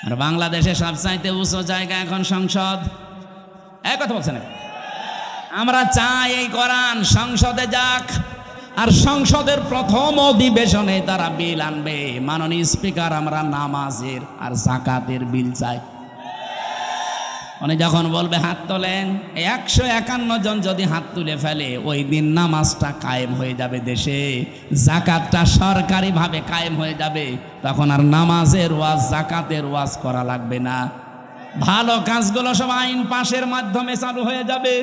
আর বাংলাদেশে সবচাইতে উঁচু জায়গা এখন সংসদ। এক কথা বলছেন, আমরা চাই এই কোরআন সংসদে যাক, আর সংসদের প্রথম অধিবেশনে তারা বিল আনবে। মাননীয় স্পিকার, আমরা নামাজের আর যাকাতের বিল চাই। উনি যখন বলবে হাত তোলেন, 151 জন যদি হাত তুলে ফেলে, ওই দিন নামাজটা কায়েম হয়ে যাবে দেশে, যাকাতটা সরকারিভাবে কায়েম হয়ে যাবে। তখন আর নামাজের ওয়াজ, যাকাতের ওয়াজ করা লাগবে না। ভালো কাজগুলো সব আইন পাশের মাধ্যমে চালু হয়ে যাবে।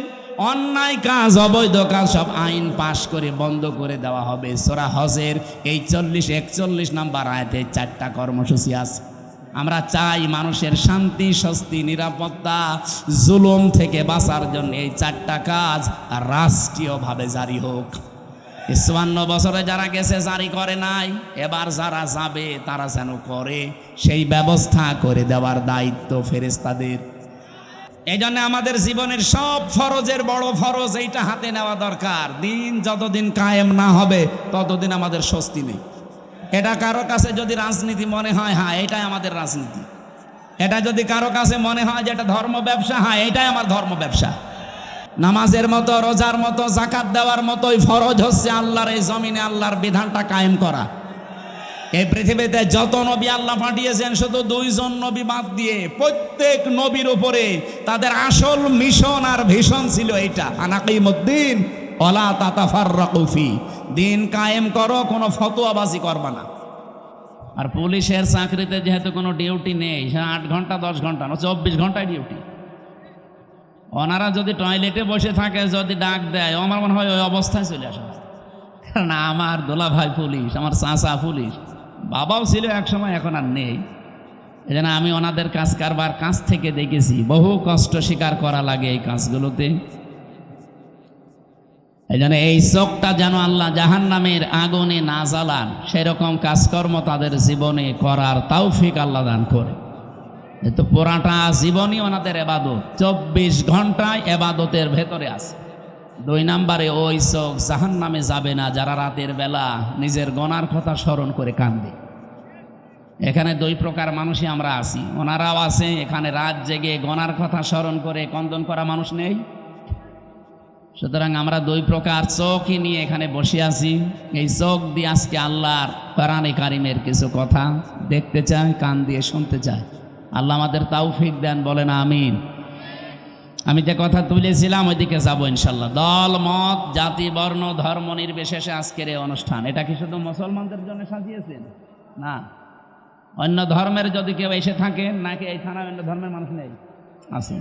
অন্যায় কাজ, অবৈধ কাজ সব আইন পাশ করে বন্ধ করে দেওয়া হবে। সূরা হজের এই 40-41 নাম্বার আয়াতে 4টা কর্মসূচি আছে। আমরা চাই মানুষের শান্তি, স্বস্তি, নিরাপত্তা, জুলুম থেকে বাঁচার জন্য এই 4টা কাজ রাষ্ট্রীয়ভাবে জারি হোক। 54 বছরে যারা গেছে জারি করে নাই, এবার যারা যাবে তারা যেন করে, সেই ব্যবস্থা করে দেওয়ার দায়িত্ব ফেরেশতাদের। এই জন্য আমাদের জীবনের সব ফরজের বড় ফরজ এইটা হাতে নেওয়া দরকার। দিন যতদিন কায়েম না হবে ততদিন আমাদের স্বস্তি নেই। এটা কারো কাছে যদি রাজনীতি মনে হয়, হ্যাঁ এটাই আমাদের রাজনীতি। এটা যদি কারো কাছে মনে হয় যে এটা ধর্ম ব্যবসা, হ্যাঁ এটাই আমার ধর্ম ব্যবসা। নামাজের মতো, রোজার মতো, যাকাত দেওয়ার মতোই ফরজ হচ্ছে আল্লাহর এই জমিনে আল্লাহর বিধানটা কায়েম করা। এই পৃথিবীতে যত নবী আল্লাহ পাঠিয়েছেন, শুধু 2 জন নবী বাদ দিয়ে প্রত্যেক নবীর উপরে তাদের আসল মিশন আর ভিশন ছিল এইটা, আনাকিমুদ্দিন ওয়ালা তাতাফাররাকু ফি। দিন কায়েম করো, কোনো ফতোয়াবাজি করবা না। আর পুলিশের চাকরিতে যেহেতু কোনো ডিউটি নেই, 8 ঘন্টা 10 ঘন্টা না, 24 ঘন্টায় ডিউটি। ওনারা যদি টয়লেটে বসে থাকে, যদি ডাক দেয়, আমার মনে হয় ওই অবস্থায় চলে আসে। কারণ আমার দোলা ভাই পুলিশ, আমার চাচা পুলিশ, বাবাও ছিল এক সময়, এখন আর নেই। এই জন্য আমি ওনাদের কাজ কারবার কাছ থেকে দেখেছি, বহু কষ্ট স্বীকার করা লাগে এই কাজগুলোতে। এই জন্য এই চোখটা যেন আল্লাহ জাহান্নামের আগুনে না জ্বালান, সেরকম কাজকর্ম তাদের জীবনে করার তৌফিক আল্লাহ দান করে। তো পুরাটা জীবনই ওনাদের এবাদত, 24 ঘন্টায় এবাদতের ভেতরে আছে। 2 নম্বরে, ওই চোখ জাহান্নামে যাবে না যারা রাতের বেলা নিজের গুনার কথা স্মরণ করে কান্দে। এখানে 2 প্রকার মানুষই আমরা আছি, ওনারাও আছে। এখানে রাত জেগে গুনার কথা স্মরণ করে কন্দন করা মানুষ নেই। সুতরাং আমরা 2 প্রকার চোখই নিয়ে এখানে বসে আছি। এই চোখ দিয়ে আজকে আল্লাহর কোরআনে কারিমের কিছু কথা দেখতে চাই, কান দিয়ে শুনতে চাই। আল্লাহ আমাদের তৌফিক দেন, বলেন আমিন। আমি যে কথা তুলেছিলাম ওইদিকে যাবো ইনশাল্লাহ। দল, মত, জাতি, বর্ণ, ধর্ম নির্বিশেষে আজকের এই অনুষ্ঠান, এটা কি শুধু মুসলমানদের জন্য সাজিয়েছেন? না, অন্য ধর্মের যদি কেউ এসে থাকে, নাকি এই থানায় অন্য ধর্মের মানুষ নেই? আছে।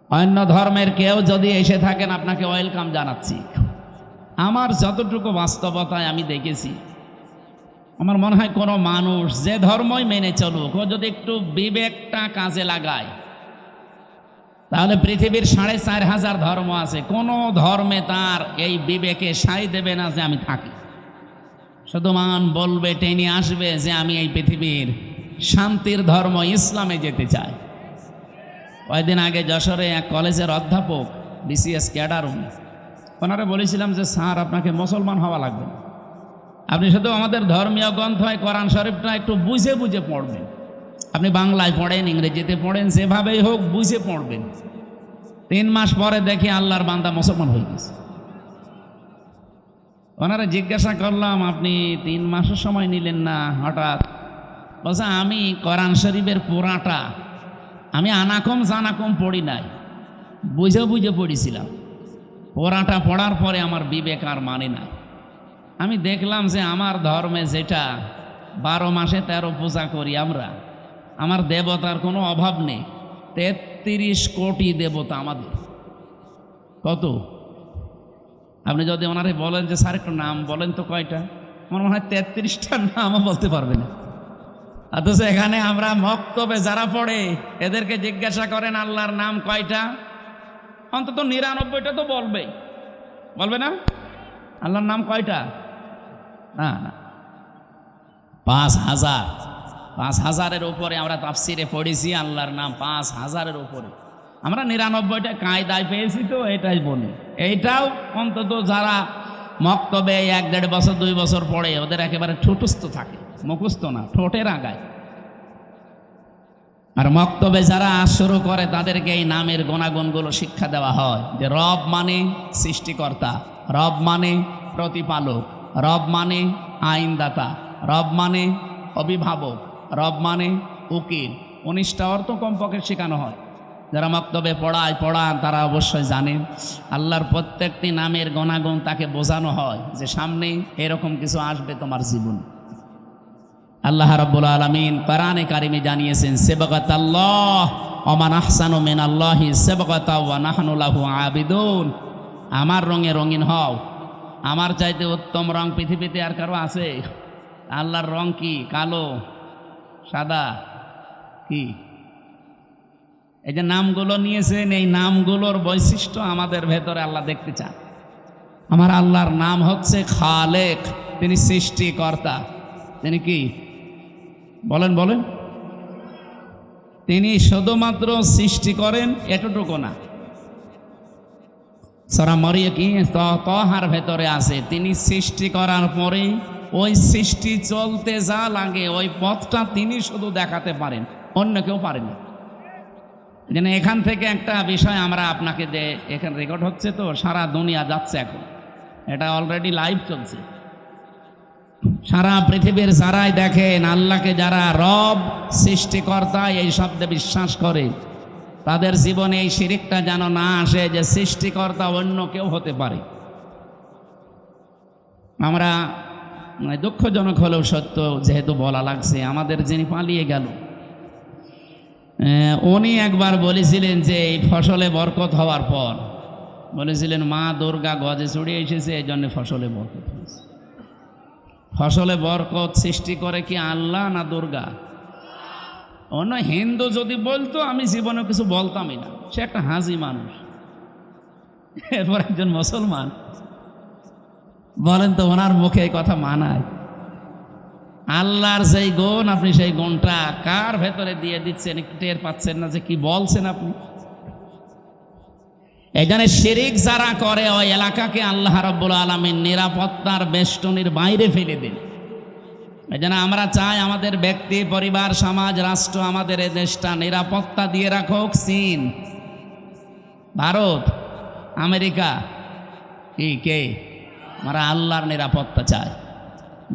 অন্য ধর্মের কেউ যদি এসে থাকেন, আপনাকে ওয়েলকাম জানাচ্ছি। আমার যতটুকু বাস্তবতায় আমি দেখেছি, আমার মনে হয় কোনো মানুষ যে ধর্মই মেনে চলুক, ও যদি একটু বিবেকটা কাজে লাগায়, তাহলে পৃথিবীর 4,500 ধর্ম আছে, কোনো ধর্মে তার এই বিবেকে সাই দেবে না যে আমি থাকি। শুধু মান বলবে, টেনে আসবে যে আমি এই পৃথিবীর শান্তির ধর্ম ইসলামে যেতে চাই। কয়েকদিন আগে যশোরে এক কলেজের অধ্যাপক, BCS ক্যাডার, ওনারা বলেছিলাম যে স্যার, আপনাকে মুসলমান হওয়া লাগবে না, আপনি শুধু আমাদের ধর্মীয় গ্রন্থ কোরআন শরীফটা একটু বুঝে বুঝে পড়বেন। আপনি বাংলায় পড়েন, ইংরেজিতে পড়েন, যেভাবেই হোক বুঝে পড়বেন। 3 মাস পরে দেখি আল্লাহর বান্দা মুসলমান হয়ে গেছে। ওনারা জিজ্ঞাসা করলাম, আপনি 3 মাসের সময় নিলেন না হঠাৎ? বলছে, আমি কোরআন শরীফের পুরাটা আমি আনাকম জানাকম পড়ি নাই, বুঝে বুঝে পড়েছিলাম। পুরাটা পড়ার পরে আমার বিবেক আর মানে নাই। আমি দেখলাম যে আমার ধর্মে যেটা 12 মাসে 13 পূজা করি আমরা, আমার দেবতার কোনো অভাব নেই। 33 কোটি দেবতা আমাদের। কত? আপনি যদি ওনারে বলেন যে স্যার একটু নাম বলেন তো কয়টা, আমার মনে হয় 33টার নামও বলতে পারবে না। অথচ এখানে আমরা মক্তবে যারা পড়ে, এদেরকে জিজ্ঞাসা করেন আল্লাহর নাম কয়টা, অন্তত 99টা তো বলবে না? আল্লাহর নাম কয়টা? না, 5,000-5,000-এর উপরে আমরা তাফসিরে পড়েছি আল্লাহর নাম 5,000-এর উপরে। আমরা 99টা কায়দায় পেয়েছি, তো এটাই বলি। এইটাও অন্তত যারা মক্তবে 1-1.5 বছর 2 বছর পড়ে, ওদের একেবারে ঠোঁটস্থ থাকে, মুখস্থ না, ঠোঁটের আগায়। আর মক্তবে যারা শুরু করে তাদেরকে এই নামের গুণাগুণগুলো শিক্ষা দেওয়া হয় যে রব মানে সৃষ্টিকর্তা, রব মানে প্রতিপালক, রব মানে আইনদাতা, রব মানে অভিভাবক, রব মানে উকিল। 19টা অর্থ কমপক্ষে শেখানো হয়। যারা মক্তবে পড়ান তারা অবশ্যই জানেন আল্লাহর প্রত্যেকটি নামের গুণাগুণ তাকে বোঝানো হয় যে সামনে এরকম কিছু আসবে তোমার জীবন। আল্লাহ রাব্বুল আলামিন কোরআনে কারিমে জানিয়েছেন সিবগাতাল্লাহ ওয়া মান আহসানু মিনাল্লাহি সিবগাতা ওয়া নাহনু লাহু আবিদুন। আমার রঙে রঙিন হও, আমার চাইতে উত্তম রং পৃথিবীতে আর কারো আছে? আল্লাহর রং কি? কালো, সাদা, কি? এই যে নামগুলো নিয়েছেন, এই নামগুলোর বৈশিষ্ট্য আমাদের ভেতরে আল্লাহ দেখতে চান। আমার আল্লাহর নাম হচ্ছে খালেক, তিনি সৃষ্টিকর্তা। তিনি কি? বলেন বলেন। তিনি শুধুমাত্র সৃষ্টি করেন এতটুকু না, সূরা মরিয়ম কি তহার ভেতরে আছে তিনি সৃষ্টি করার পরে ওই সৃষ্টি চলতে যা লাগে ওই পথটা তিনি শুধু দেখাতে পারেন, অন্য কেউ পারে না। যেন এখান থেকে একটা বিষয় আমরা আপনাকে, যে এখানে রেকর্ড হচ্ছে তো সারা দুনিয়া যাচ্ছে, এখন এটা অলরেডি লাইভ চলছে। সারা পৃথিবীর যারাই দেখেন আল্লাহকে, যারা রব সৃষ্টিকর্তা এই শব্দে বিশ্বাস করে, তাদের জীবনে এই শিরিকটা যেন না আসে যে সৃষ্টিকর্তা অন্য কেউ হতে পারে। আমরা দুঃখজনক হলেও সত্য যেহেতু বলা লাগছে, আমাদের যিনি পালিয়ে গেল উনি একবার বলেছিলেন যে এই ফসলে বরকত হওয়ার পর বলেছিলেন মা দুর্গা গজে চড়িয়ে এসেছে, এই জন্য ফসলে বরকত হয়েছে। ফসলে বরকত সৃষ্টি করে কি আল্লাহ না দুর্গা? অন্য হিন্দু যদি বলতো আমি জীবনে কিছু বলতামই না, সে একটা হাজি মানুষ। এরপর একজন মুসলমান বলেন তো ওনার মুখে এই কথা মানায়? আল্লাহর যেই গুণ, আপনি সেই গুণটা কার ভেতরে দিয়ে দিচ্ছেন, একটু টের পাচ্ছেন না যে কি বলছেন আপনি? এখানে শিরিক যারা করে ওই এলাকাকে আল্লাহ রাব্বুল আলামিন নিরাপত্তার বেষ্টনীর বাইরে ফেলে দেন। এই জন্য আমরা চাই আমাদের ব্যক্তি, পরিবার, সমাজ, রাষ্ট্র, আমাদের এই দেশটা নিরাপত্তা দিয়ে রাখুক চীন, ভারত, আমেরিকা, কে? আমরা আল্লাহর নিরাপত্তা চাই।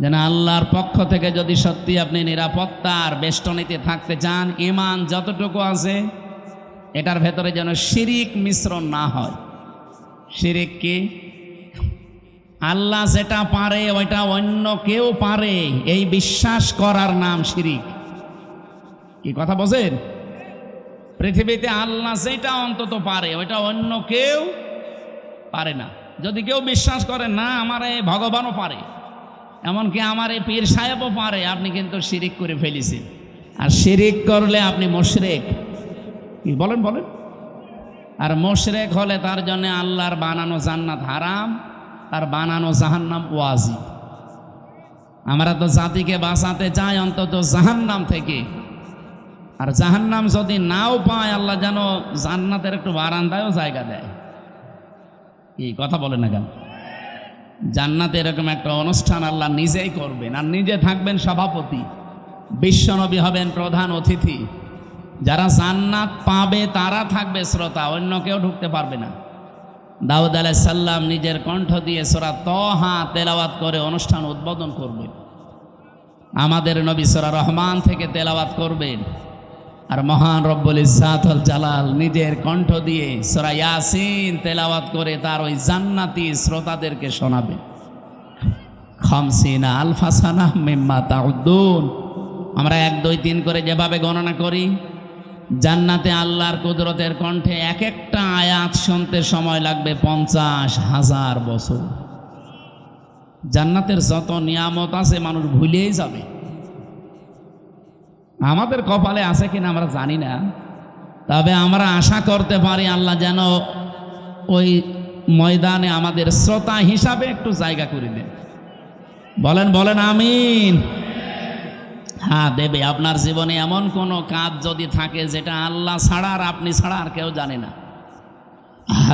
যেন আল্লাহর পক্ষ থেকে যদি সত্যি আপনি নিরাপত্তার বেষ্টনীতে থাকতে চান, ঈমান যতটুকু আছে এটার ভেতরে যেন শিরিক মিশ্রণ না হয়। শিরিক কি? আল্লাহ যেটা পারে ওইটা অন্য কেউ পারে, এই বিশ্বাস করার নাম শিরিক। কি কথা বলেন? পৃথিবীতে আল্লাহ যেটা অন্তত পারে ওইটা অন্য কেউ পারে না। যদি কেউ বিশ্বাস করে না আমার এই ভগবানও পারে, এমনকি আমার এই পীর সাহেবও পারে, আপনি কিন্তু শিরিক করে ফেলেছেন। আর শিরিক করলে আপনি মুশরিক। কি বলেন বলেন? আর মুশরিক হলে তার জন্য আল্লাহর বানানো জান্নাত হারাম, আর বানানো জাহান্নাম ওয়াজিব। আমরা তো জাতিকে বাঁচাতে চাই অন্তত জাহান্নাম থেকে, আর জাহান্নাম যদি নাও পায় আল্লাহ যেন জান্নাতের একটু বারান্দায়ও জায়গা দেয়। কি কথা বলেন না কেন? জান্নাতে এরকম একটা অনুষ্ঠান আল্লাহ নিজেই করবেন, আর নিজে থাকবেন সভাপতি, বিশ্বনবী হবেন প্রধান অতিথি। যারা জান্নাত পাবে তারা থাকবে শ্রোতা, অন্য কেউ ঢুকতে পারবে না। দাউদ আলাইহিস সালাম নিজের কণ্ঠ দিয়ে সূরা তহা তেলাওয়াত করে অনুষ্ঠান উদ্বোধন করবেন। আমাদের নবী সূরা রহমান থেকে তেলাওয়াত করবেন, আর মহান রব্বুল ইজ্জাত ওয়াল জালাল নিজের কণ্ঠ দিয়ে সূরা ইয়াসিন তেলাওয়াত করে তার ওই জান্নাতি শ্রোতাদেরকে শোনাবেন। 50 আলফা সানা মিম্মা তাউদ্দুন। আমরা 1 2 3 করে যেভাবে গণনা করি, জান্নাতে আল্লাহর কুদরতের কণ্ঠে এক একটা আয়াত শুনতে সময় লাগবে 50,000 বছর। জান্নাতের যত নিয়ামত আছে মানুষ ভুলেই যাবে। আমাদের কপালে আছে কিনা আমরা জানি না, তবে আমরা আশা করতে পারি আল্লাহ যেন ওই ময়দানে আমাদের শ্রোতা হিসাবে একটু জায়গা করে দেন। বলেন বলেন আমিন। হ্যাঁ দেবে। আপনার জীবনে এমন কোনো কাজ যদি থাকে যেটা আল্লাহ ছাড়া আর আপনি ছাড়া আর কেউ জানে না,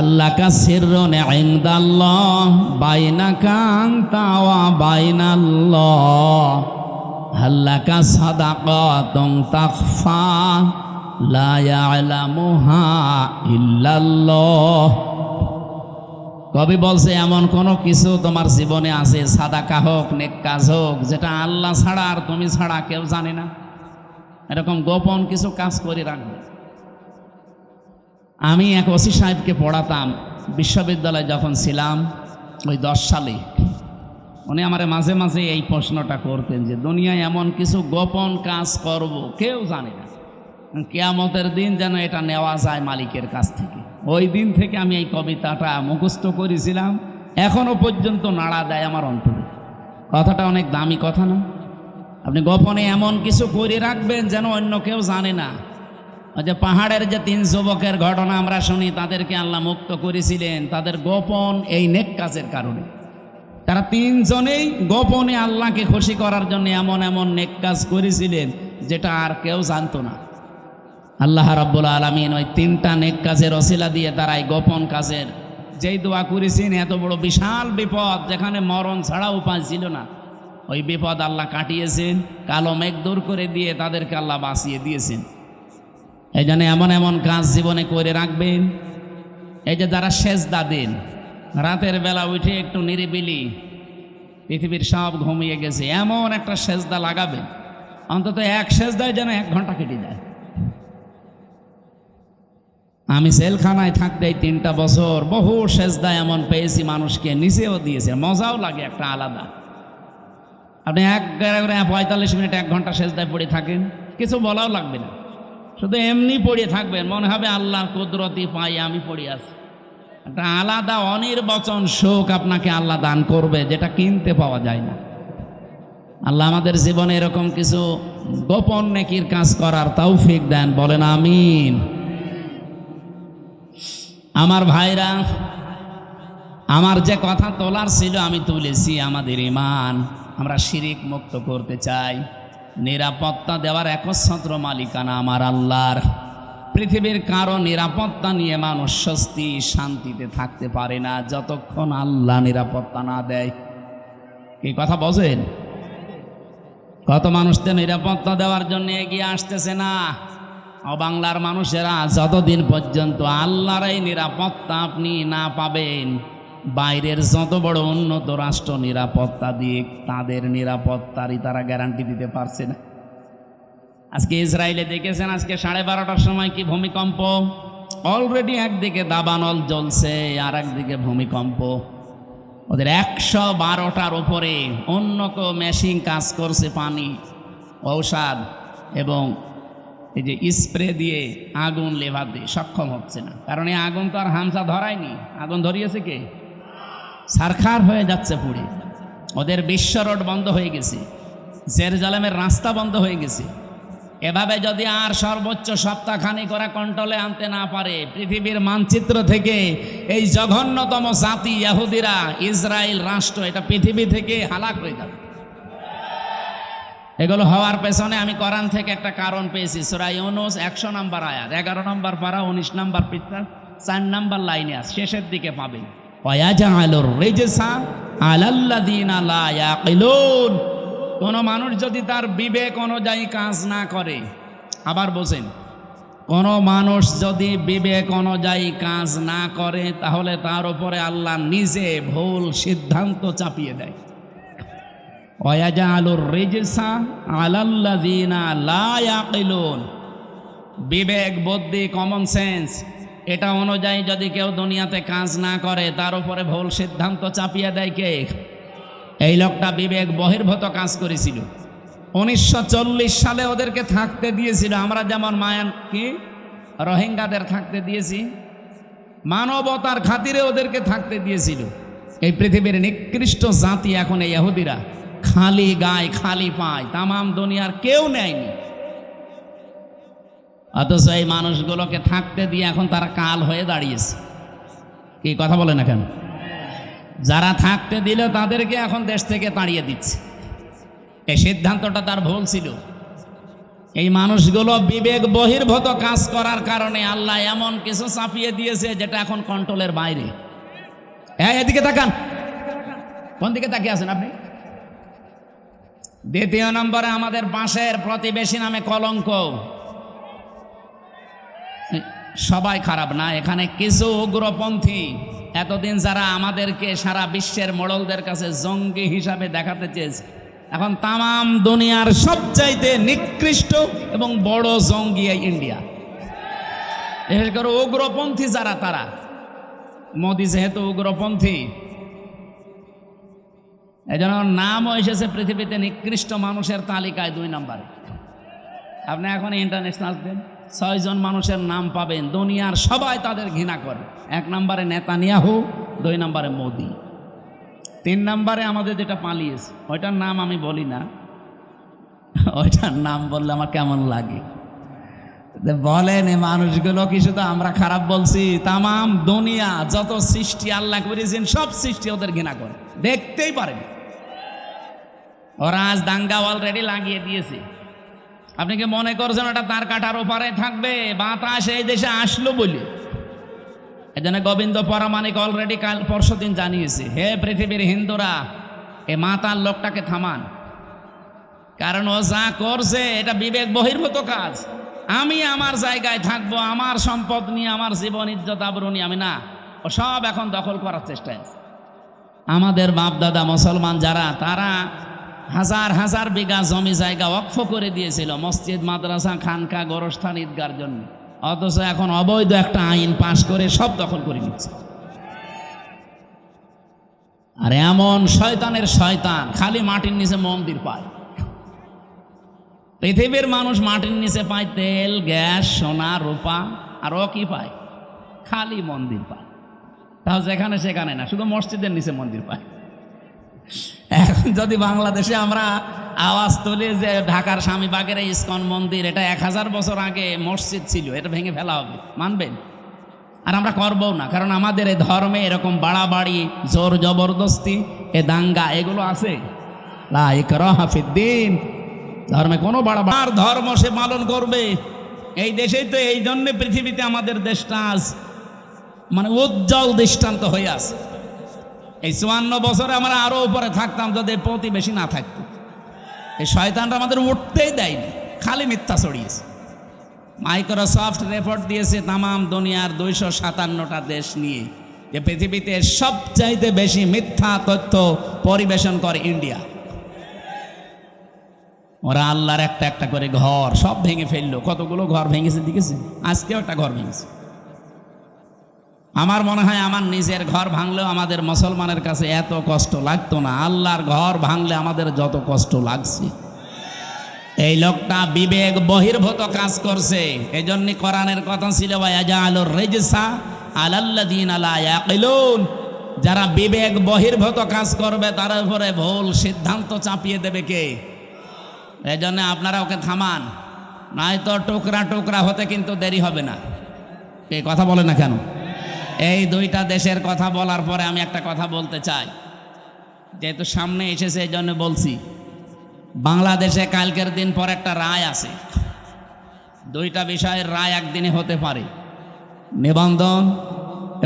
আল্লাকা সিররুন ইনদাল্লাহ বাইনাকা আনতা ওয়া বাইনাল্লাহ, আল্লাকা সাদাকাতুন তাখফা লা ইয়ালামুহা ইল্লাল্লাহ। কবি বলছে এমন কোনো কিছু তোমার জীবনে আছে, সাদাকা হোক নেক কাজ হোক, যেটা আল্লাহ ছাড়া আর তুমি ছাড়া কেউ জানে না। এরকম গোপন কিছু কাজ করে রাখবে। আমি এক ওসি সাহেবকে পড়াতাম বিশ্ববিদ্যালয়ে যখন ছিলাম, ওই 10 সালে। উনি আমার মাঝে মাঝে এই প্রশ্নটা করতেন যে দুনিয়ায় এমন কিছু গোপন কাজ করব কেউ জানে না, কিয়ামতের দিন যেন এটা নেওয়া যায় মালিকের কাছ থেকে। ওই দিন থেকে আমি এই কবিতাটা মুখস্থ করেছিলাম, এখনো পর্যন্ত নাড়া দেয় আমার অন্তরে। কথাটা অনেক দামি কথা না? আপনি গোপনে এমন কিছু করে রাখবেন যেন অন্য কেউ জানে না। ওই যে পাহাড়ের যে 3 যুবকের ঘটনা আমরা শুনি, তাদেরকে আল্লাহ মুক্ত করেছিলেন তাদের গোপন এই নেক কাজের কারণে। তারা 3 জনেই গোপনে আল্লাহকে খুশি করার জন্য এমন এমন নেক কাজ করেছিলেন যেটা আর কেউ জানতো না। আল্লাহ রাব্বুল আলামিন ওই 3টা নেক কাজের ওসিলা দিয়ে তারা এই গোপন কাজের যেই দোয়া করেছেন, এত বড় বিশাল বিপদ যেখানে মরণ ছাড়া উপায় ছিল না, ওই বিপদ আল্লাহ কাটিয়েছেন, কালো মেঘ দূর করে দিয়ে তাদেরকে আল্লাহ বাঁচিয়ে দিয়েছেন। এই জন্য এমন এমন কাজ জীবনে করে রাখবেন। এই যে যারা সেজদা দেন, রাতের বেলা উঠে একটু নিরিবিলি, পৃথিবীর সব ঘুমিয়ে গেছে, এমন একটা সেজদা লাগাবেন, অন্তত এক সেজদায় যেন 1 ঘন্টা কেটে যায়। আমি জেলখানায় থাকতে 3টা বছর বহু সেজদা এমন পেয়েছি, মানুষকে নিচেও দিয়েছে, মজাও লাগে একটা আলাদা। আপনি 45 মিনিট 1 ঘন্টা সেজদায় পড়ে থাকেন, কিছু বলাও লাগবে না, শুধু এমনি পড়ে থাকবেন, মনে হবে আল্লাহর কুদরতি পাই আমি পড়ে আছি। একটা আলাদা অনির্বচন সুখ আপনাকে আল্লাহ দান করবে, যেটা কিনতে পাওয়া যায় না। আল্লাহ আমাদের জীবনে এরকম কিছু গোপন নেকির কাজ করার তৌফিক দেন, বলেন আমিন। আমার ভাইরা, আমার যে কথা তোলার ছিল আমি তুলেছি। আমাদের ঈমান আমরা শিরিক মুক্ত করতে চাই। নিরাপত্তা দেওয়ার একচ্ছত্র মালিকানা আমার আল্লাহর। পৃথিবীর কারো নিরাপত্তা নিয়ে মানুষ স্বস্তি শান্তিতে থাকতে পারে না যতক্ষণ আল্লাহ নিরাপত্তা না দেয়। কি কথা বোঝেন? কত মানুষকে নিরাপত্তা দেওয়ার জন্য এগিয়ে আসতেছে না। বাংলার মানুষেরা যতদিন পর্যন্ত আল্লাহর এই নিরাপত্তা আপনি না পাবেন, বাইরের যত বড় উন্নত রাষ্ট্র নিরাপত্তা দিয়ে তাদের নিরাপত্তারই তারা গ্যারান্টি দিতে পারছে না। আজকে ইসরায়েলে দেখেছেন, আজকে 12:30টার সময় কি ভূমিকম্প। অলরেডি একদিকে দাবানল জ্বলছে আর একদিকে ভূমিকম্প। ওদের 112টার উপরে উন্নত মেশিন কাজ করছে, পানি, ঔষধ এবং এই যে স্প্রে দিয়ে আগুন লেভাতে সক্ষম হচ্ছে না। কারণ এই আগুন তো আর হামসা ধরায়নি, আগুন ধরিয়েছে কে? সারখার হয়ে যাচ্ছে পুড়ে। ওদের বিশ্ব রোড বন্ধ হয়ে গেছে, জেরুজালেমের রাস্তা বন্ধ হয়ে গেছে। এভাবে যদি আর সর্বোচ্চ সপ্তাহখানিক ওরা কন্ট্রোলে আনতে না পারে, পৃথিবীর মানচিত্র থেকে এই জঘন্যতম জাতি ইহুদিরা, ইসরায়েল রাষ্ট্র, এটা পৃথিবী থেকে হালাক হয়ে যাবে। এগুলো হওয়ার পেছনে আমি কোরআন থেকে একটা কারণ পেয়েছি। সূরা ইউনূস 100 নম্বর আয়াত, 11 নম্বর পারা, 19 নম্বর পৃষ্ঠা, 4 নম্বর লাইনে আছে, শেষের দিকে পাবেন। ওয়ায়াজআলুর রিজসা আলাল্লাযিনা লা ইয়াকিলুন। কোন মানুষ যদি তার বিবেক অনুযায়ী কাজ না করে, আবার বোঝেন, কোন মানুষ যদি বিবেক অনুযায়ী কাজ না করে, তাহলে তার উপরে আল্লাহ নিজে ভুল সিদ্ধান্ত চাপিয়ে দেয়। ওয়ায়াজআলুর রিজসা আলাল্লাযিনা লা ইয়াকিলুন। বিবেক, বুদ্ধি, কমন সেন্স, এটা অনুযায়ী যদি কেউ দুনিয়াতে কাজ না করে, তার উপরে ভুল সিদ্ধান্ত চাপিয়ে দেয় কে? এই লোকটা বিবেক বহির্ভূত কাজ করেছিল। 1940 সালে ওদেরকে থাকতে দিয়েছিল, আমরা যেমন কি রোহিঙ্গাদের থাকতে দিয়েছি, মানবতার খাতিরে ওদেরকে থাকতে দিয়েছিল। এই পৃথিবীর নিকৃষ্ট জাতি এখন এই ইহুদিরা, খালি গায় খালি পায়, তামাম দুনিয়ার কেউ নেয়নি। অথচ এই মানুষগুলোকে থাকতে দিয়ে এখন তারা কাল হয়ে দাঁড়িয়েছে। কি কথা বলে না কেন? যারা থাকতে দিল তাদেরকে এখন দেশ থেকে তাড়িয়ে দিচ্ছে। এই সিদ্ধান্তটা তার ভুল ছিল। এই মানুষগুলো বিবেক বহির্ভূত কাজ করার কারণে আল্লাহ এমন কিছু চাপিয়ে দিয়েছে যেটা এখন কন্ট্রোলের বাইরে। এদিকে তাকান, কোন দিকে তাকিয়ে আছেন আপনি? দ্বিতীয় নম্বরে আমাদের পাশের প্রতিবেশী নামে কলঙ্ক। সবাই খারাপ না, এখানে কিছু উগ্রপন্থী এতদিন যারা আমাদেরকে সারা বিশ্বের মোড়লদের কাছে জঙ্গি হিসাবে দেখাতে চেয়েছে, এখন তামাম দুনিয়ার সবচাইতে নিকৃষ্ট এবং বড় জঙ্গি এই ইন্ডিয়া। বিশেষ করে উগ্রপন্থী যারা, তারা মোদি যেহেতু উগ্রপন্থী, এই জন্য নামও এসেছে পৃথিবীতে নিকৃষ্ট মানুষের তালিকায় 2 নম্বরে। আপনি এখন ইন্টারন্যাশনাল দেন, 6 জন মানুষের নাম পাবেন, দুনিয়ার সবাই তাদের ঘৃণা করে। 1 নম্বরে নেতানিয়াহু, 2 নম্বরে মোদি, 3 নম্বরে আমাদের যেটা পালিয়েছে, ওইটার নাম আমি বলি না, ওইটার নাম বললে আমার কেমন লাগে। বলেন এই মানুষগুলো কি শুধু আমরা খারাপ বলছি? তামাম দুনিয়া যত সৃষ্টি আল্লাহ করেছেন সব সৃষ্টি ওদের ঘৃণা করে, দেখতেই পারেন। ওরা আজ দাঙ্গা অলরেডি লাগিয়ে দিয়েছে। আপনি কি মনে করছেন ওটা তার কাটার ওপারে থাকবে? বাতাস এই দেশে আসলো বলে। এই জন্য গোবিন্দ পরামানিক অলরেডি কাল পরশুদিন জানিয়েছে, হে পৃথিবীর হিন্দুরা, এ মাতার লোকটাকে থামান, কারণ ও যা করছে এটা বিবেক বহির্ভূত কাজ। আমি আমার জায়গায় থাকবো, আমার সম্পদ নিয়ে, আমার জীবন ইজ্জত আবরু নিয়ে আমি না, ও সব এখন দখল করার চেষ্টায় আছে। আমাদের বাপ দাদা মুসলমান যারা, তারা হাজার হাজার বিঘা জমি জায়গা ওয়াকফ করে দিয়েছিল মসজিদ, মাদ্রাসা, খানকা, গোরস্থান, ঈদগার জন্য, অথচ এখন অবৈধ একটা আইন পাশ করে সব দখল করে নিচ্ছে। আর এমন শয়তানের শয়তান খালি মাটির নিচে মন্দির পায়। পৃথিবীর মানুষ মাটির নিচে পায় তেল, গ্যাস, সোনা, রূপা, আর ও কি পায়? খালি মন্দির পায়। তাও যেখানে সেখানে না, শুধু মসজিদের নিচে মন্দির পায়। এখন যদি বাংলাদেশে আমরা আওয়াজ তুলি যে ঢাকার স্বামীবাগের এই ইসকন মন্দির, এটা 1000 বছর আগে মসজিদ ছিল, এটা ভেঙে ফেলা হবে, মানবেন? আর আমরা করবো না, কারণ আমাদের এই ধর্মে এরকম বাড়াবাড়ি, জোর জবরদস্তি, এ দাঙ্গা, এগুলো আছে। লা ইকরাহা ফিদ্দিন, ধর্মে কোনো বাড়াবাড়ি, ধর্ম সে পালন করবে। এই দেশেই তো এই জন্য পৃথিবীতে আমাদের দেশটা আজ মানে উজ্জ্বল দৃষ্টান্ত হয়ে আছে। এই 54 বছরে আমরা আরো উপরে থাকতাম যদি প্রতিবেশী না থাকতো। এই শয়তানরা আমাদের উঠতেই দেয়নি, খালি মিথ্যা ছড়িয়েছে। মাইক্রোসফট রিপোর্ট দিয়েছে তামাম দুনিয়ার 257টা দেশ নিয়ে, যে পৃথিবীতে সবচাইতে বেশি মিথ্যা তথ্য পরিবেশন করে ইন্ডিয়া। ওরা আল্লাহর একটা একটা করে ঘর সব ভেঙে ফেললো। কতগুলো ঘর ভেঙেছে দেখেছে? আজকেও একটা ঘর ভেঙেছে। আমার মনে হয় আমার নিজের ঘর ভাঙলেও আমাদের মুসলমানের কাছে এত কষ্ট লাগতো না, আল্লাহর ঘর ভাঙলে আমাদের যত কষ্ট লাগছে। এই লোকটা বিবেক বহির্ভূত কাজ করছে। এই জন্য কোরআনের কথা ছিল, ওয়ায়াজালুর রিজসা আলাল্লাযিনা লা ইয়াকিলুন, যারা বিবেক বহির্ভূত কাজ করবে তার উপরে ভুল সিদ্ধান্ত চাপিয়ে দেবে কে? এই জন্য আপনারা ওকে থামান, নয়তো টুকরা টুকরা হতে কিন্তু দেরি হবে না। এই কথা বলে না কেন? এই 2টা দেশের কথা বলার পরে আমি একটা কথা বলতে চাই, যেহেতু সামনে এসেছে এই জন্য বলছি। বাংলাদেশে কালকের দিন পর একটা রায় আছে, 2টা বিষয়ের রায় একদিনে হতে পারে। নিবন্ধন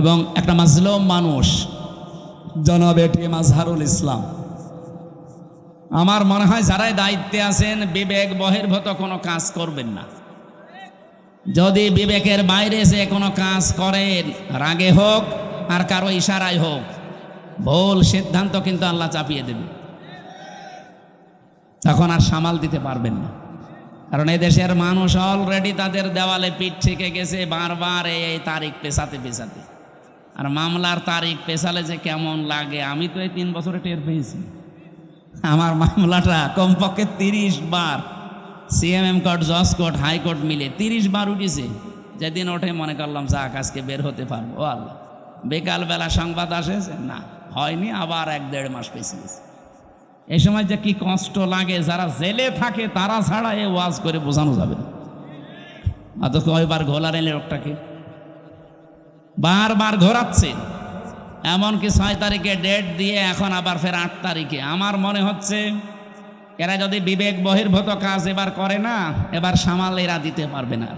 এবং একটা মাজলুম মানুষ, জনাব এটিএম আজহারুল ইসলাম। আমার মনে হয় যারাই দায়িত্বে আছেন বিবেক বহির্ভূত কোনো কাজ করবেন না। যদি বিবেকের বাইরে সে কোনো কাজ করেন, রাগে হোক আর কারো ইশারায় হোক, ভুল সিদ্ধান্ত কিন্তু আল্লাহ চাপিয়ে দেবে, তখন আর সামাল দিতে পারবেন না। কারণ এই দেশের মানুষ অলরেডি তাদের দেওয়ালে পিঠ ঠেকে গেছে বারবার এই তারিখ পেছাতে পেছাতে। আর মামলার তারিখ পেছালে যে কেমন লাগে, আমি তো এই 3 বছরে টের পেয়েছি। আমার মামলাটা কমপক্ষে 30 বার সিএমএম কোর্ট, জজ কোর্ট, হাইকোর্ট মিলে 30 বার উঠেছে। যেদিন ওঠে মনে করলাম যাক আজকে বের হতে পারবো। ও আল্লাহ, বিকালবেলা সংবাদ আসেছে না, হয়নি, আবার 1-1.5 মাস পেছিয়েছে। এই সময় যে কি কষ্ট লাগে, যারা জেলে থাকে তারা ছাড়া এ ওয়াজ করে বোঝানো যাবে না। অথচ কয়বার ঘোলার এলে লোকটাকে বারবার ঘোরাচ্ছে, এমনকি 6 তারিখে ডেট দিয়ে এখন আবার ফের 8 তারিখে। আমার মনে হচ্ছে এরা যদি বিবেক বহির্ভূত কাজ এবার করে না, এবার সামাল এরা দিতে পারবে না।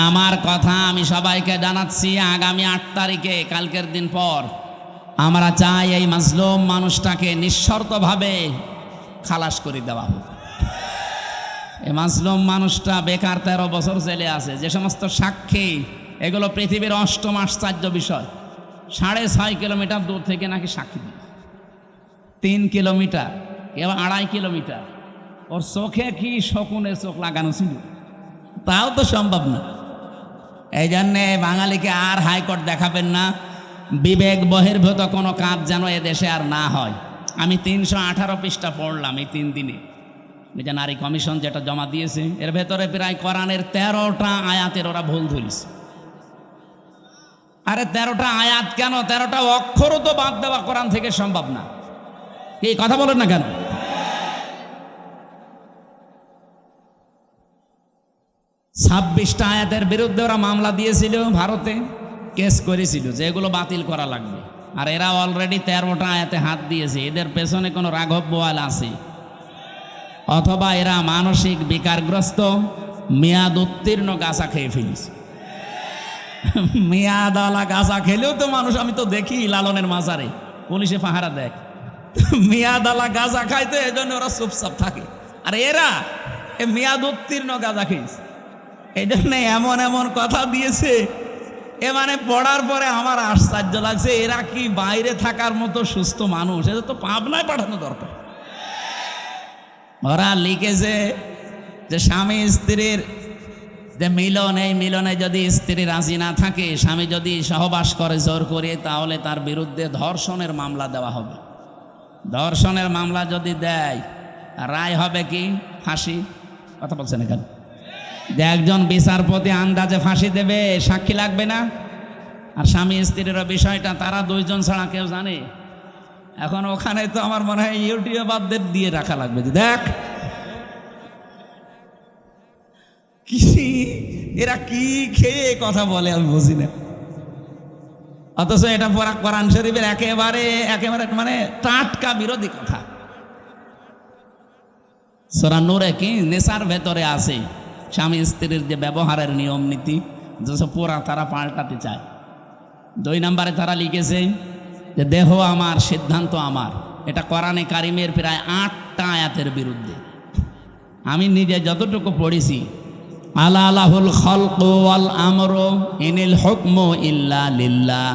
আমার কথা আমি সবাইকে জানাচ্ছি, আগামী 8 তারিখে, কালকের দিন পর, আমরা চাই এই মাজলুম মানুষটাকে নিঃশর্তভাবে খালাস করে দেওয়া হোক। এ মাসলুম মানুষটা বেকার 13 বছর জেলে আছে। যে সমস্ত সাক্ষী, এগুলো পৃথিবীর অষ্টম আশ্চর্য বিষয়। 6.5 কিলোমিটার দূর থেকে নাকি সাক্ষী দিল, 3 কিলোমিটার, কেউ 2.5 কিলোমিটার। ওর চোখে কি শকুনের চোখ লাগানো ছিল, তাও তো সম্ভব না। এই জন্যে বাঙালিকে আর হাইকোর্ট দেখাবেন না। বিবেক বহির্ভূত কোনো কাজ যেন এদেশে আর না হয়। আমি 318 পৃষ্ঠা পড়লাম এই 3 দিনে। যে নারী কমিশন যেটা জমা দিয়েছে, এর ভেতরে প্রায় কোরআনের 13টা আয়াতের ওরা ভুল ধরেছে। আরে 13টা আয়াত কেন, 13টা অক্ষরও তো বাদ দেওয়া কোরআন থেকে সম্ভব না। এই কথা বলেন না কেন? 26টা আয়াতের বিরুদ্ধে ওরা মামলা দিয়েছিল, ভারতে কেস করেছিল যে এগুলো বাতিল করা লাগবে। আর এরা অলরেডি 13টা আয়াতে হাত দিয়েছে। এদের পেছনে কোনো রাঘব বোয়াল আছে, অথবা এরা মানসিক বিকারগ্রস্ত, মেয়াদ উত্তীর্ণ গাঁজা খেয়ে ফেলিছে। মেয়াদালা গাঁজা খেলেও তো মানুষ, আমি তো দেখি লালনের মাজারে পুলিশে পাহারা দেয়, মেয়াদালা গাঁজা খাইতে, এই জন্য ওরা চুপচাপ থাকে। আর এরা মেয়াদ উত্তীর্ণ গাঁজা খেয়েছে, এই জন্য এমন এমন কথা দিয়েছে। এ মানে পড়ার পরে আমার আশ্চর্য লাগছে, এরা কি বাইরে থাকার মতো সুস্থ মানুষ? এদের তো পাবনায় পাঠানো দরকার। ওরা লিখেছে যে স্বামী স্ত্রীর যে মিলন, এই মিলনে যদি স্ত্রী রাজি না থাকে, স্বামী যদি সহবাস করে জোর করে, তাহলে তার বিরুদ্ধে ধর্ষণের মামলা দেওয়া হবে। ধর্ষণের মামলা যদি দেয়, রায় হবে কি? ফাঁসি। কথা বলছেন এখানে যে একজন বিচারপতি আন্দাজে ফাঁসি দেবে, সাক্ষী লাগবে না। আর স্বামী স্ত্রীর বিষয়টা তারা 2 জন ছাড়া কেউ জানে। এখন ওখানে তো আমার মনে হয় ইউটিউবারদের দিয়ে রাখা লাগবে যে দেখ কি এরা কি খেয়ে কথা বলে, আমি বুঝি না। অথচ এটা পড়া কোরআন শরীফের একেবারে মানে টাটকা বিরোধী কথা। সূরা নূরে কি নেশার ভেতরে আছে স্বামী স্ত্রীর যে ব্যবহারের নিয়ম নীতি, যেসব পুরা তারা পাল্টাতে চায়। 2 নম্বরে তারা লিখেছে যে দেহ আমার, সিদ্ধান্ত আমার। এটা কোরআনে কারিমের প্রায় 8টা আয়াতের বিরুদ্ধে। আমি নিজে যতটুকু পড়েছি, আলা আলাহুল খালকু ওয়াল আমরু ইনিল হুকমু ইল্লা লিল্লাহ,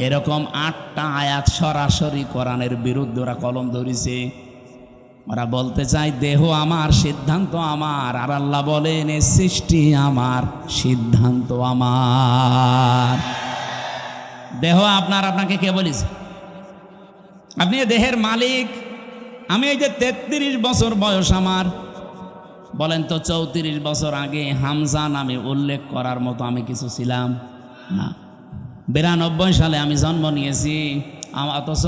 এরকম 8টা আয়াত সরাসরি কোরআনের বিরুদ্ধে ওরা কলম ধরেছে। ওরা বলতে চায় দেহ আমার, সিদ্ধান্ত আমার। আর আল্লাহ বলেন এ সৃষ্টি আমার, সিদ্ধান্ত আমার। দেহ আপনার, আপনাকে কে বলেছে? আপনি দেহের মালিক। আমি এই যে 33 বছর বয়স আমার, বলেন তো 34 বছর আগে হামজা নামে উল্লেখ করার মতো আমি কিছু ছিলাম না। 92 সালে আমি জন্ম নিয়েছি, অথচ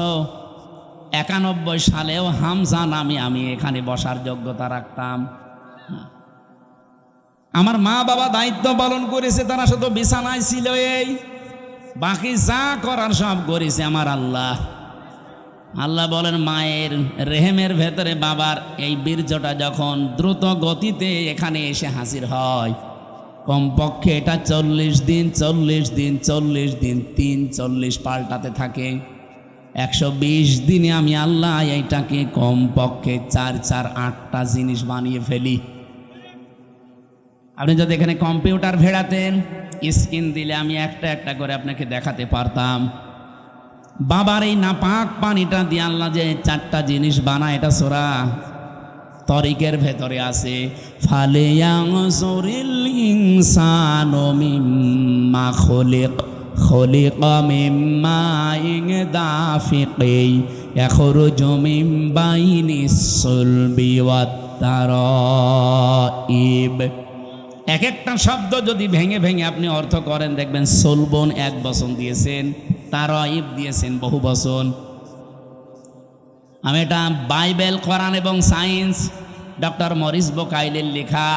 91 সালেও হামজা নামে আমি এখানে বসার যোগ্যতা রাখতাম। আমার মা বাবা দায়িত্ব পালন করেছে, তারা শুধু বিছানায় ছিল, এই বাকি যা করার সব করেছে আমার আল্লাহ। আল্লাহ বলেন মায়ের রেহেমের ভেতরে বাবার এই বীর্যটা যখন দ্রুত গতিতে এখানে এসে হাজির হয়, কমপক্ষে এটা 40 দিন 40 দিন 40 দিন 40 পাল্টাতে থাকে। 120 দিনে আমি আল্লাহ এইটাকে কমপক্ষে 4-8টা জিনিস বানিয়ে ফেলি। আপনি যদি এখানে কম্পিউটার ভেড়াতেন, স্ক্রিন দিলে আমি একটা একটা করে আপনাকে দেখাতে পারতাম। বাবার এই নাপাক পানিটা দিয়ে আল্লাহ যে 4টা জিনিস বানায়, এটা সূরা তরিকের ভেতরে আছে। ফালিয়ানজুরিল ইনসানু মিম্মা খুলিকা মিম্মা দাফিকি ইয়াখরুজু মিন বাইনিস সুলবি ওয়াত তারাইব। এক একটা শব্দ যদি ভেঙে ভেঙে আপনি অর্থ করেন, দেখবেন সুলবন 1 বচন দিয়েছেন, তারাইব দিয়েছেন বহু বচন। আমি এটা বাইবেল, কোরআন এবং সায়েন্স, ডক্টর মরিস বোকাইলের লেখা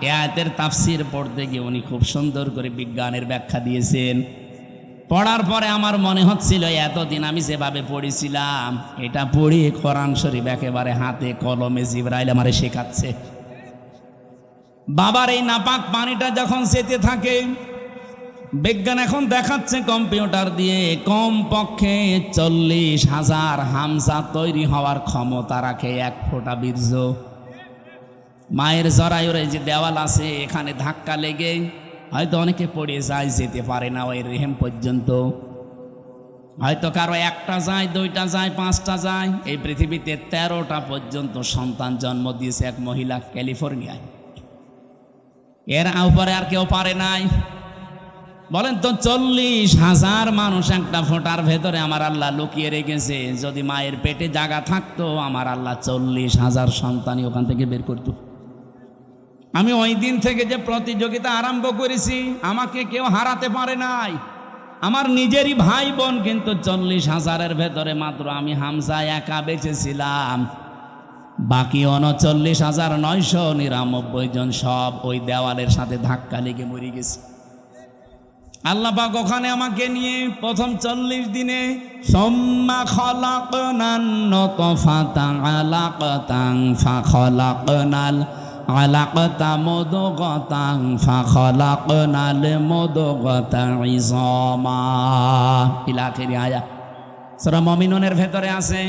এ আয়াতের তাফসির পড়তে গিয়ে উনি খুব সুন্দর করে বিজ্ঞানের ব্যাখ্যা দিয়েছেন। পড়ার পরে আমার মনে হচ্ছিল এতদিন আমি যেভাবে পড়েছিলাম, এটা পড়ি কোরআন শরীফ একেবারে হাতে কলমে জিবরাইল আমারে শেখাচ্ছে। বাবার এই নাপাক পানিটা যখন যেতে থাকে, বিজ্ঞান এখন দেখাচ্ছে কম্পিউটার দিয়ে কমপক্ষে 40,000 হামজা তৈরি হওয়ার ক্ষমতা রাখে 1 ফোঁটা বীর্য। মায়ের জরায়ুর যে দেওয়াল আছে এখানে ধাক্কা লেগে হয়তো অনেকে পড়ে যায়, যেতে পারে না ওই রেহেম পর্যন্ত। হয়তো কারো একটা যায়, দুইটা যায়, পাঁচটা যায়। এই পৃথিবীতে 13টা পর্যন্ত সন্তান জন্ম দিয়েছে এক মহিলা ক্যালিফোর্নিয়ায়। এর উপরে আর কেউ পারে নাই। বলেন তো 40,000 মানুষ একটা ফোঁটার ভেতরে আমার আল্লাহ লুকিয়ে রেখেছে। যদি মায়ের পেটে জায়গা থাকতো আমার আল্লাহ 40,000 সন্তানই ওখান থেকে বের করত। আমি ওই দিন থেকে যে প্রতিযোগিতা আরম্ভ করেছি, আমাকে কেউ হারাতে পারে নাই। আমার নিজেরই ভাই বোন কিন্তু 40,000-এর ভেতরে মাত্র আমি হামজা একা বেঁচেছিলাম। বাকি 39,999 জন সব ওই দেওয়ালের সাথে ধাক্কা লেগে মরে গেছে। আল্লাহ পাক ওখানে আমাকে নিয়ে প্রথম 40 দিনে সুম্মা খালাকনান নুতফাতান আলাকাতান ফাখালাকনাল আলাকাতা মুদগাতান ফাখালাকনাল মুদগাতা ইযামা ইলা আখিরি আয়াত। সূরা মুমিনুনের ভেতরে আছে।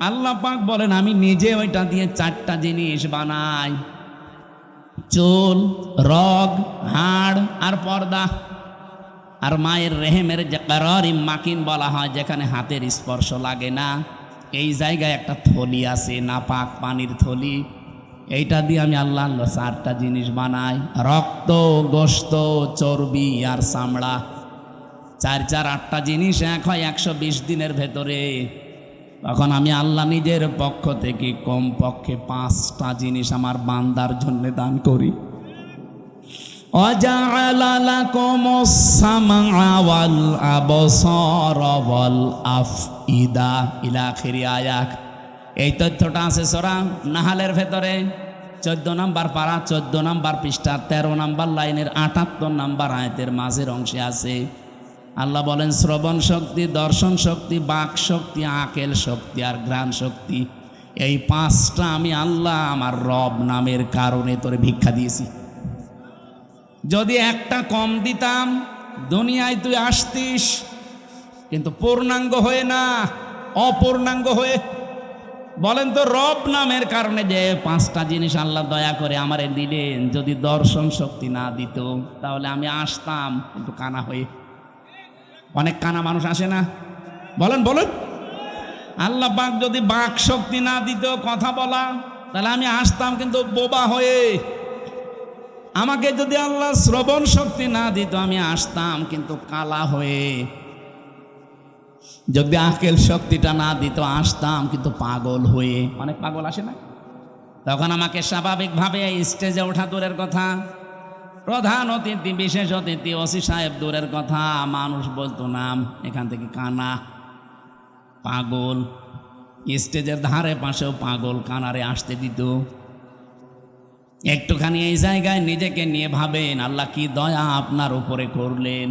আল্লাহ পাক বলেন আমি নিজে ওইটা দিয়ে 4টা জিনিস বানাই: চুল, রগ, হাড় আর পর্দা। আর মায়ের রেহেমের যে কারারিম মাকিন বলা হয়, যেখানে হাতের স্পর্শ লাগে না, এই জায়গায় একটা থলি আছে, নাপাক পানির থলি। এইটা দিয়ে আমি আল্লাহ 4টা জিনিস বানাই: রক্ত, গোশত, চর্বি আর চামড়া। 4 8টা জিনিস এক হয় 120 দিনের ভেতরে। তখন আমি আল্লাহ নিজের পক্ষ থেকে কমপক্ষে 5টা জিনিস আমার বান্দার জন্য দান করি। وَجَعَلَ لَكُمُ السَّمْعَ وَالْأَبْصَارَ وَالْأَفْئِدَةَ ইলা আখিরি আয়াত। এই তথ্যটা আছে সূরা নাহালের ভেতরে 14 নম্বর পারা, 14 নম্বর পৃষ্ঠা, 13 নম্বর লাইনের 78 নম্বর আয়াতের মাঝের অংশে আছে। আল্লাহ বলেন শ্রবণ শক্তি, দর্শন শক্তি, বাক শক্তি, আকেল শক্তি আর ঘ্রাণ শক্তি, এই 5টা আমি আল্লাহ আমার রব নামের কারণে তোরে ভিক্ষা দিয়েছি। যদি একটা কম দিতাম দুনিয়ায় তুই আসতিস, কিন্তু পূর্ণাঙ্গ হয়ে না, অপূর্ণাঙ্গ হয়ে। বলেন তো রব নামের কারণে যে 5টা জিনিস আল্লাহ দয়া করে আমারে দিলেন, যদি দর্শন শক্তি না দিত তাহলে আমি আসতাম কিন্তু কানা হয়ে। অনেক কানা মানুষ আসে না? বলেন বলেন। আল্লাহ পাক যদি বাক শক্তি না দিত কথা বলা, তাহলে আমি আসতাম কিন্তু বোবা হয়ে। আমাকে যদি আল্লাহ শ্রবণ শক্তি না দিত আমি আসতাম কিন্তু কালা হয়ে। যদি আকেল শক্তিটা না দিত আসতাম কিন্তু পাগল হয়ে। অনেক পাগল আসে না? তখন আমাকে স্বাভাবিকভাবে স্টেজে ওঠা দূরের কথা, প্রধান অতিথি, বিশেষ অতিথি, ওসি সাহেব দূরের কথা, মানুষ বলতো নাম এখান থেকে কানা, পাগল। স্টেজের ধারে পাশেও পাগল কানারে আসতে দিত। একটুখানি এই জায়গায় নিজেকে নিয়ে ভাবেন আল্লাহ কি দয়া আপনার উপরে করলেন।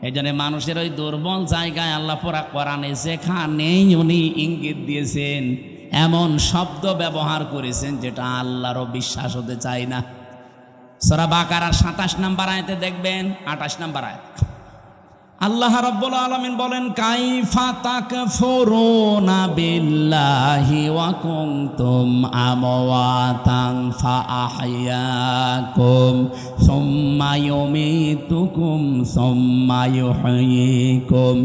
এই জন্য মানুষের ওই দুর্বল জায়গায় আল্লাহ পুরা কোরআনে যেখানেই উনি ইঙ্গিত দিয়েছেন এমন শব্দ ব্যবহার করেছেন যেটা আল্লাহরও বিশ্বাস হতে চায় না। সূরা বাকারার 27 নম্বর আয়াতে দেখবেন, 28 নম্বর আয়াত আল্লাহ রাব্বুল আলামিন বলেন কাইফা তাকফুরুনা বিল্লাহি ওয়া কুনতুম আমওয়াতান ফাআহইয়াকুম সুম্মা ইউমীতুকুম সুম্মা ইউহয়ীকুম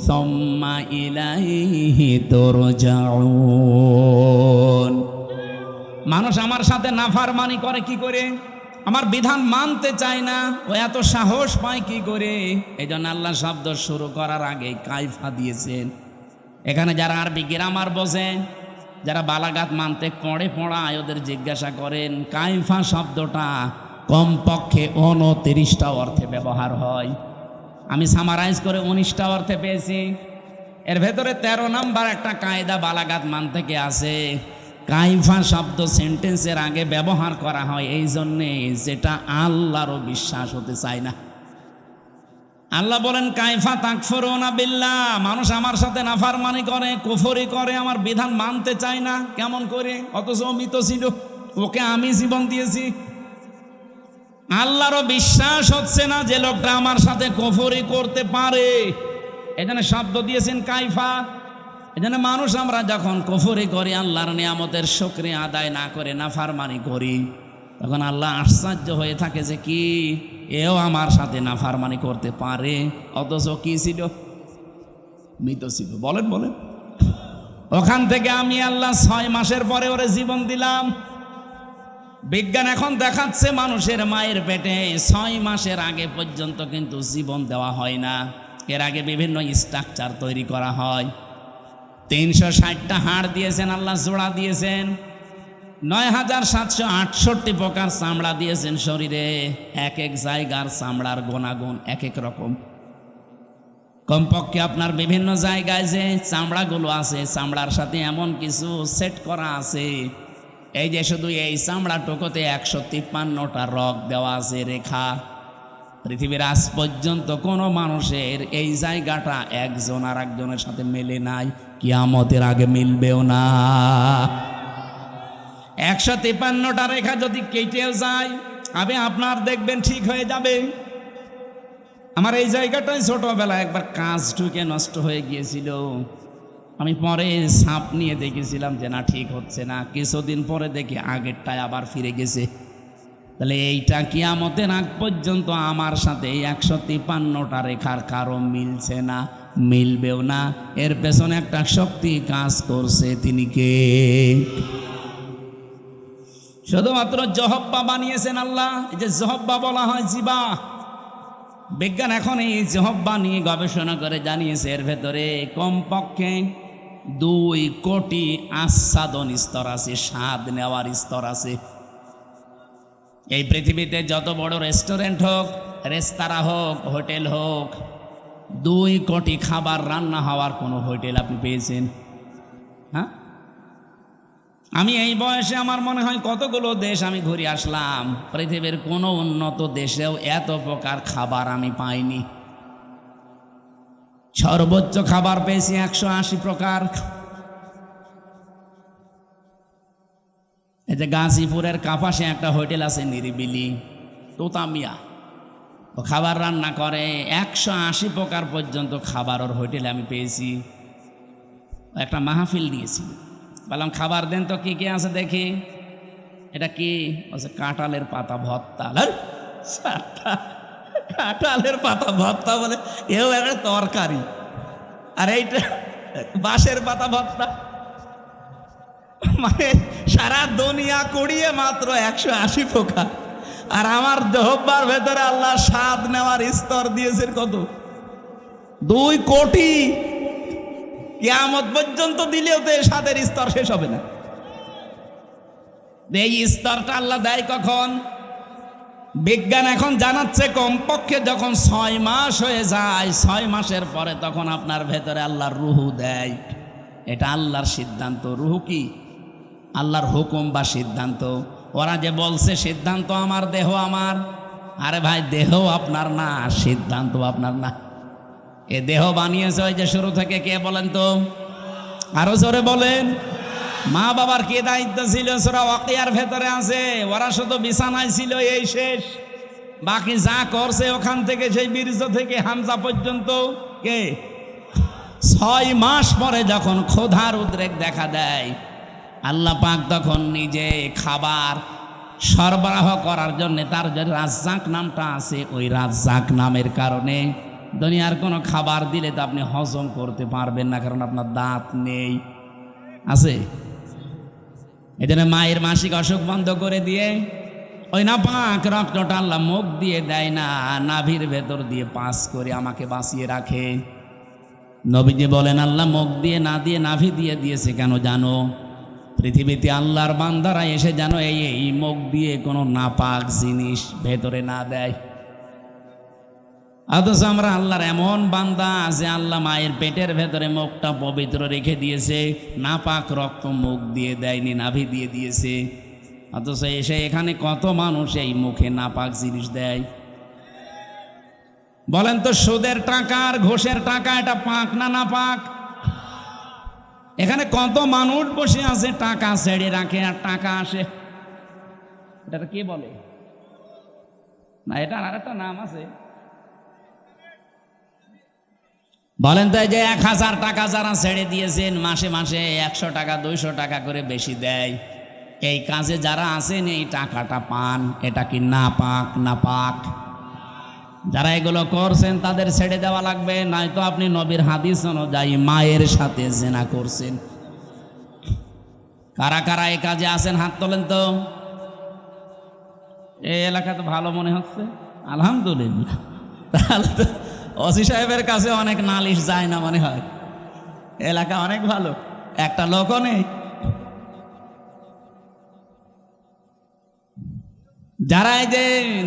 সুম্মা ইলাইহি তুরজাউন। মানুষ আমার সাথে নাফরমানি করে কি করে? আমার বিধান মানতে চায় না, ও এত সাহস পায় কি করে? এই জন্য আল্লাহ শব্দ শুরু করার আগে কাইফা দিয়েছেন। এখানে যারা আরবি গ্রামার বোঝে, যারা বালাগাত মানতে পড়ে পড়ায়, ওদের জিজ্ঞাসা করেন কাইফা শব্দটা কমপক্ষে 29টা অর্থে ব্যবহার হয়। আমি সামারাইজ করে 19টা অর্থে পেয়েছি। এর ভেতরে 13 নম্বর একটা কায়দা বালাগাত মান থেকে আছে। কাইফা শব্দ সেন্টেন্সের আগে ব্যবহার করা হয় এই জন্যে যেটা আল্লাহরও বিশ্বাস হতে চায় না। আল্লাহ বলেন কাইফা তাকফুরুনা বিল্লাহ, মানুষ আমার সাথে নাফরমানি করে, কুফরি করে, আমার বিধান মানতে চায় না। কেমন করে? অথচ মৃত ছিল, ওকে আমি জীবন দিয়েছি। আল্লাহরও বিশ্বাস হচ্ছে না যে লোকটা আমার সাথে কুফরি করতে পারে। এখানে শব্দ দিয়েছেন কাইফা। এজন্য মানুষ আমরা যখন কুফরি করি, আল্লাহর নিয়ামতের শুকরিয়া আদায় না করে নাফরমানি করি, তখন আল্লাহ আশ্চর্য হয়ে থাকে যে কি এও আমার সাথে নাফরমানি করতে পারে, অথচ কি ছিল? মৃত ছিল। বলেন বলেন। ওখান থেকে আমি আল্লাহ 6 মাসের পরে ওরে জীবন দিলাম। বিজ্ঞান এখন দেখাচ্ছে মানুষের মায়ের পেটে 6 মাসের আগে পর্যন্ত কিন্তু জীবন দেওয়া হয় না। এর আগে বিভিন্ন স্ট্রাকচার তৈরি করা হয়। 360টা হাড় দিয়েছেন আল্লাহ, জোড়া দিয়েছেন, 9768 প্রকার চামড়া দিয়েছেন শরীরে। এক এক জায়গার চামড়ার গুণাগুণ এক এক রকম। কমপক্ষে আপনার বিভিন্ন জায়গায় যে চামড়াগুলো আছে, চামড়ার সাথে এমন কিছু সেট করা আছে, এই যে শুধু এই চামড়াটুকুতে 153টা রগ দেওয়া আছে, রেখা। পৃথিবীর আজ পর্যন্ত কোনো মানুষের এই জায়গাটা একজন আর একজনের সাথে মেলে নাই, কিয়ামতের আগে মিলবেও না। 153টা রেখা যদি কেটেও যায়, আপনার দেখবেন ঠিক হয়ে যাবে। আমার এই জায়গাটাই ছোটবেলায় একবার কাজ ঢুকে নষ্ট হয়ে গিয়েছিল। আমি পরে সাপ নিয়ে দেখেছিলাম যে না, ঠিক হচ্ছে না। কিছুদিন পরে দেখি আগেরটায় আবার ফিরে গেছে। তাহলে এইটা কিয়ামতের আগ পর্যন্ত আমার সাথে 153টা রেখার কারো মিলছে না, মিলবেও না। এর পেছনে একটা শক্তি কাজ করছে, তিনি কে? শুধুমাত্র জহব্বা বানিয়েছেন আল্লাহ। এই যে জহব্বা বলা হয় জিবা, বিজ্ঞান এখন এই জহব্বা নিয়ে গবেষণা করে জানিয়েছে এর ভেতরে কমপক্ষে 2 কোটি আস্বাদন স্তর আছে, স্বাদ নেওয়ার স্তর আছে। এই পৃথিবীতে যত বড় রেস্টুরেন্ট হোক, রেস্তোরাঁ হোক, হোটেল হোক, 2 কোটি খাবার রান্না হওয়ার কোনো হোটেল আপনি পেয়েছেন? হ্যাঁ, আমি এই বয়সে আমার মনে হয় কতগুলো দেশ আমি ঘুরে আসলাম, পৃথিবীর কোনো উন্নত দেশেও এত প্রকার খাবার আমি পাইনি। সর্বোচ্চ খাবার পেয়েছি 180 প্রকার। এই যে গাজীপুরের কাপাসে একটা হোটেল আছে নিরিবিলি, তোতামিয়া, ও খাবার রান্না করে 180 প্রকার পর্যন্ত খাবার ওর হোটেলে আমি পেয়েছি। একটা মাহফিল দিয়েছি, বললাম খাবার দেন তো কি কি আছে দেখি। এটা কি? বলছে কাঁঠালের পাতা ভর্তা। কাঁঠালের পাতা ভর্তা বলে, এও একটা তরকারি, আর এইটা বাঁশের পাতা ভর্তা। মানে সারা দুনিয়া কুড়িয়ে মাত্র 180 প্রকার, আর আমার জহব্বার ভেতরে আল্লাহ স্বাদ নেওয়ার স্তর দিয়েছেন কত? 2 কোটি। কিয়ামত পর্যন্ত দিলেও তো এর স্বাদের স্তর শেষ হবে না। এই স্তরটা আল্লাহ দেয় কখন? বিজ্ঞান এখন জানাচ্ছে কমপক্ষে যখন 6 মাস হয়ে যায়, 6 মাসের পরে তখন আপনার ভেতরে আল্লাহর রুহু দেয়। এটা আল্লাহর সিদ্ধান্ত। রুহু কি? আল্লাহর হুকুম বা সিদ্ধান্ত। ওরা যে বলছে সিদ্ধান্ত আমার, দেহ আমার, আরে ভাই দেহ আপনার না, সিদ্ধান্ত আপনার না। এ দেহ বানিয়েছে ওই যে শুরু থেকে কে বলেন তো? আরো জোরে বলেন। মা বাবার কি দায়িত্ব ছিল? সূরা ওয়াকিয়ার ভেতরে আছে, ওরা শুধু বিছানায় ছিল, এই শেষ। বাকি যা করছে ওখান থেকে, সেই বীর্য থেকে হামজা পর্যন্ত কে? 6 মাস পরে যখন ক্ষুধার উদ্রেক দেখা দেয়, আল্লাহ পাক তখন নিজে খাবার সরবরাহ করার জন্য, তার যে রাজ্জাক নামটা আছে, ওই রাজ্জাক নামের কারণে দুনিয়ার কোনো খাবার দিলে তো আপনি হজম করতে পারবেন না, কারণ আপনার দাঁত নেই। আছে? এই জন্য মায়ের মাসিক অসুখ বন্ধ করে দিয়ে ওই নাপাক রক্তটা আল্লাহ মুখ দিয়ে দেয় না, নাভির ভেতর দিয়ে পাস করে আমাকে বাঁচিয়ে রাখে। নবীজি বলেন আল্লাহ মুখ দিয়ে না দিয়ে নাভি দিয়ে দিয়েছে কেন জানো? পৃথিবীতে আল্লাহর বান্দারা এসে যেন এই মুখ দিয়ে কোনো নাপাক জিনিস ভেতরে না দেয়। অথচ আমরা আল্লাহর এমন বান্দা যে আল্লাহ মায়ের পেটের ভেতরে মুখটা পবিত্র রেখে দিয়েছে, নাপাক রক্ত মুখ দিয়ে দেয়নি, নাভি দিয়ে দিয়েছে। অথচ এসে এখানে কত মানুষ এই মুখে নাপাক জিনিস দেয়। বলেন তো, সুদের টাকা আর ঘুষের টাকা, এটা পাক না নাপাক? এখানে কত মানুষ বসে আছে, টাকা ছেড়ে রাখে আর টাকা আসে। এটা কি বলে না? এটার আর একটা নাম আছে। বলেন তো, যে 1000 টাকা যারা ছেড়ে দিয়েছেন, মাসে মাসে 100 টাকা 200 টাকা করে বেশি দেয়, এই কাজে যারা আছেন এই টাকাটা পান, এটা কি নাপাক? নাপাক। যারা এগুলো করছেন তাদের ছেড়ে দেওয়া লাগবে, নয়তো আপনি নবীর হাদিস অনুযায়ী মায়ের সাথে জেনা করছেন। কারা কারা এই কাজে আছেন হাত তোলেন তো। এই এলাকা তো ভালো মনে হচ্ছে, আলহামদুলিল্লাহ। তাহলে তো ওসি সাহেবের কাছে অনেক নালিশ যায় না মনে হয়, এলাকা অনেক ভালো, একটা লোকও নেই। যারা এই যে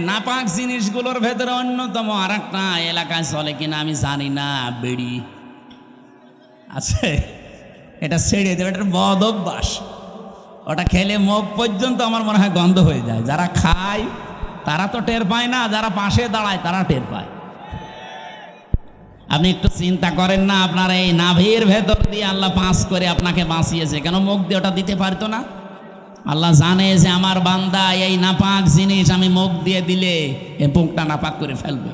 নাপাক জিনিসগুলোর ভেতরে অন্যতম আর একটা এলাকায় চলে কিনা আমি জানি না, বিড়ি আছে, এটা ছেড়ে দেবে, এটা বদ অভ্যাস। ওটা খেলে মুখ পর্যন্ত আমার মনে হয় গন্ধ হয়ে যায়। যারা খায় তারা তো টের পায় না, যারা পাশে দাঁড়ায় তারা টের পায়। আপনি একটু চিন্তা করেন না, আপনার এই নাভির ভেতর দিয়ে আল্লাহ পাস করে আপনাকে বাঁচিয়েছে, কেন মুখ দিয়ে ওটা দিতে পারতো না? আল্লাহ জানে যে আমার বান্দা এই নাপাক জিনিস আমি মুখ দিয়ে দিলে এ মুখটা নাপাক করে ফেলবে।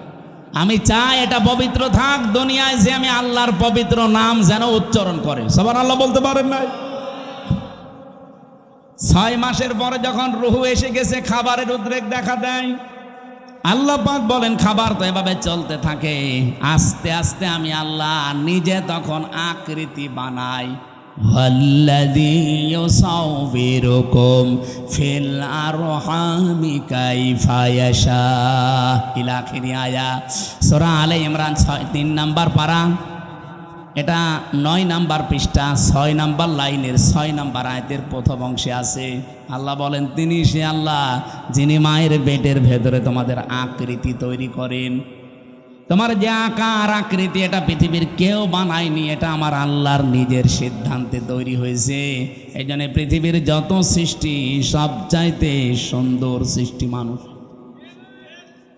আমি চাই এটা পবিত্র থাক দুনিয়ায়, যে আমি আল্লাহর পবিত্র নাম যেন উচ্চারণ করে। সবার আল্লাহ বলতে পারেন নাই? 6 মাসের পরে যখন রুহু এসে গেছে, খাবারের উদ্রেক দেখা দেয়। আল্লাহ পাক বলেন খাবার তো এভাবে চলতে থাকে, আস্তে আস্তে আমি আল্লাহ নিজে তখন আকৃতি বানাই। আল্লাযী ইউসাউবিরুকুম ফিল আরহামি কাইফা ইয়াশা ইলা আখিরি আয়াত, সূরা আলে ইমরান 3 নাম্বার পারা, এটা 9 নাম্বার পৃষ্ঠা 6 নাম্বার লাইনের 6 নাম্বার আয়াতের প্রথম অংশে আছে। আল্লাহ বলেন তিনি সে আল্লাহ যিনি মায়ের পেটের ভেতরে তোমাদের আকৃতি তৈরি করেন। তোমার যে আকার আকৃতি এটা পৃথিবীর কেউ বানায়নি, এটা আমার আল্লাহর নিজের সিদ্ধান্তে তৈরি হয়েছে। এই জন্য পৃথিবীর যত সৃষ্টি সবচাইতে সুন্দর সৃষ্টি মানুষ।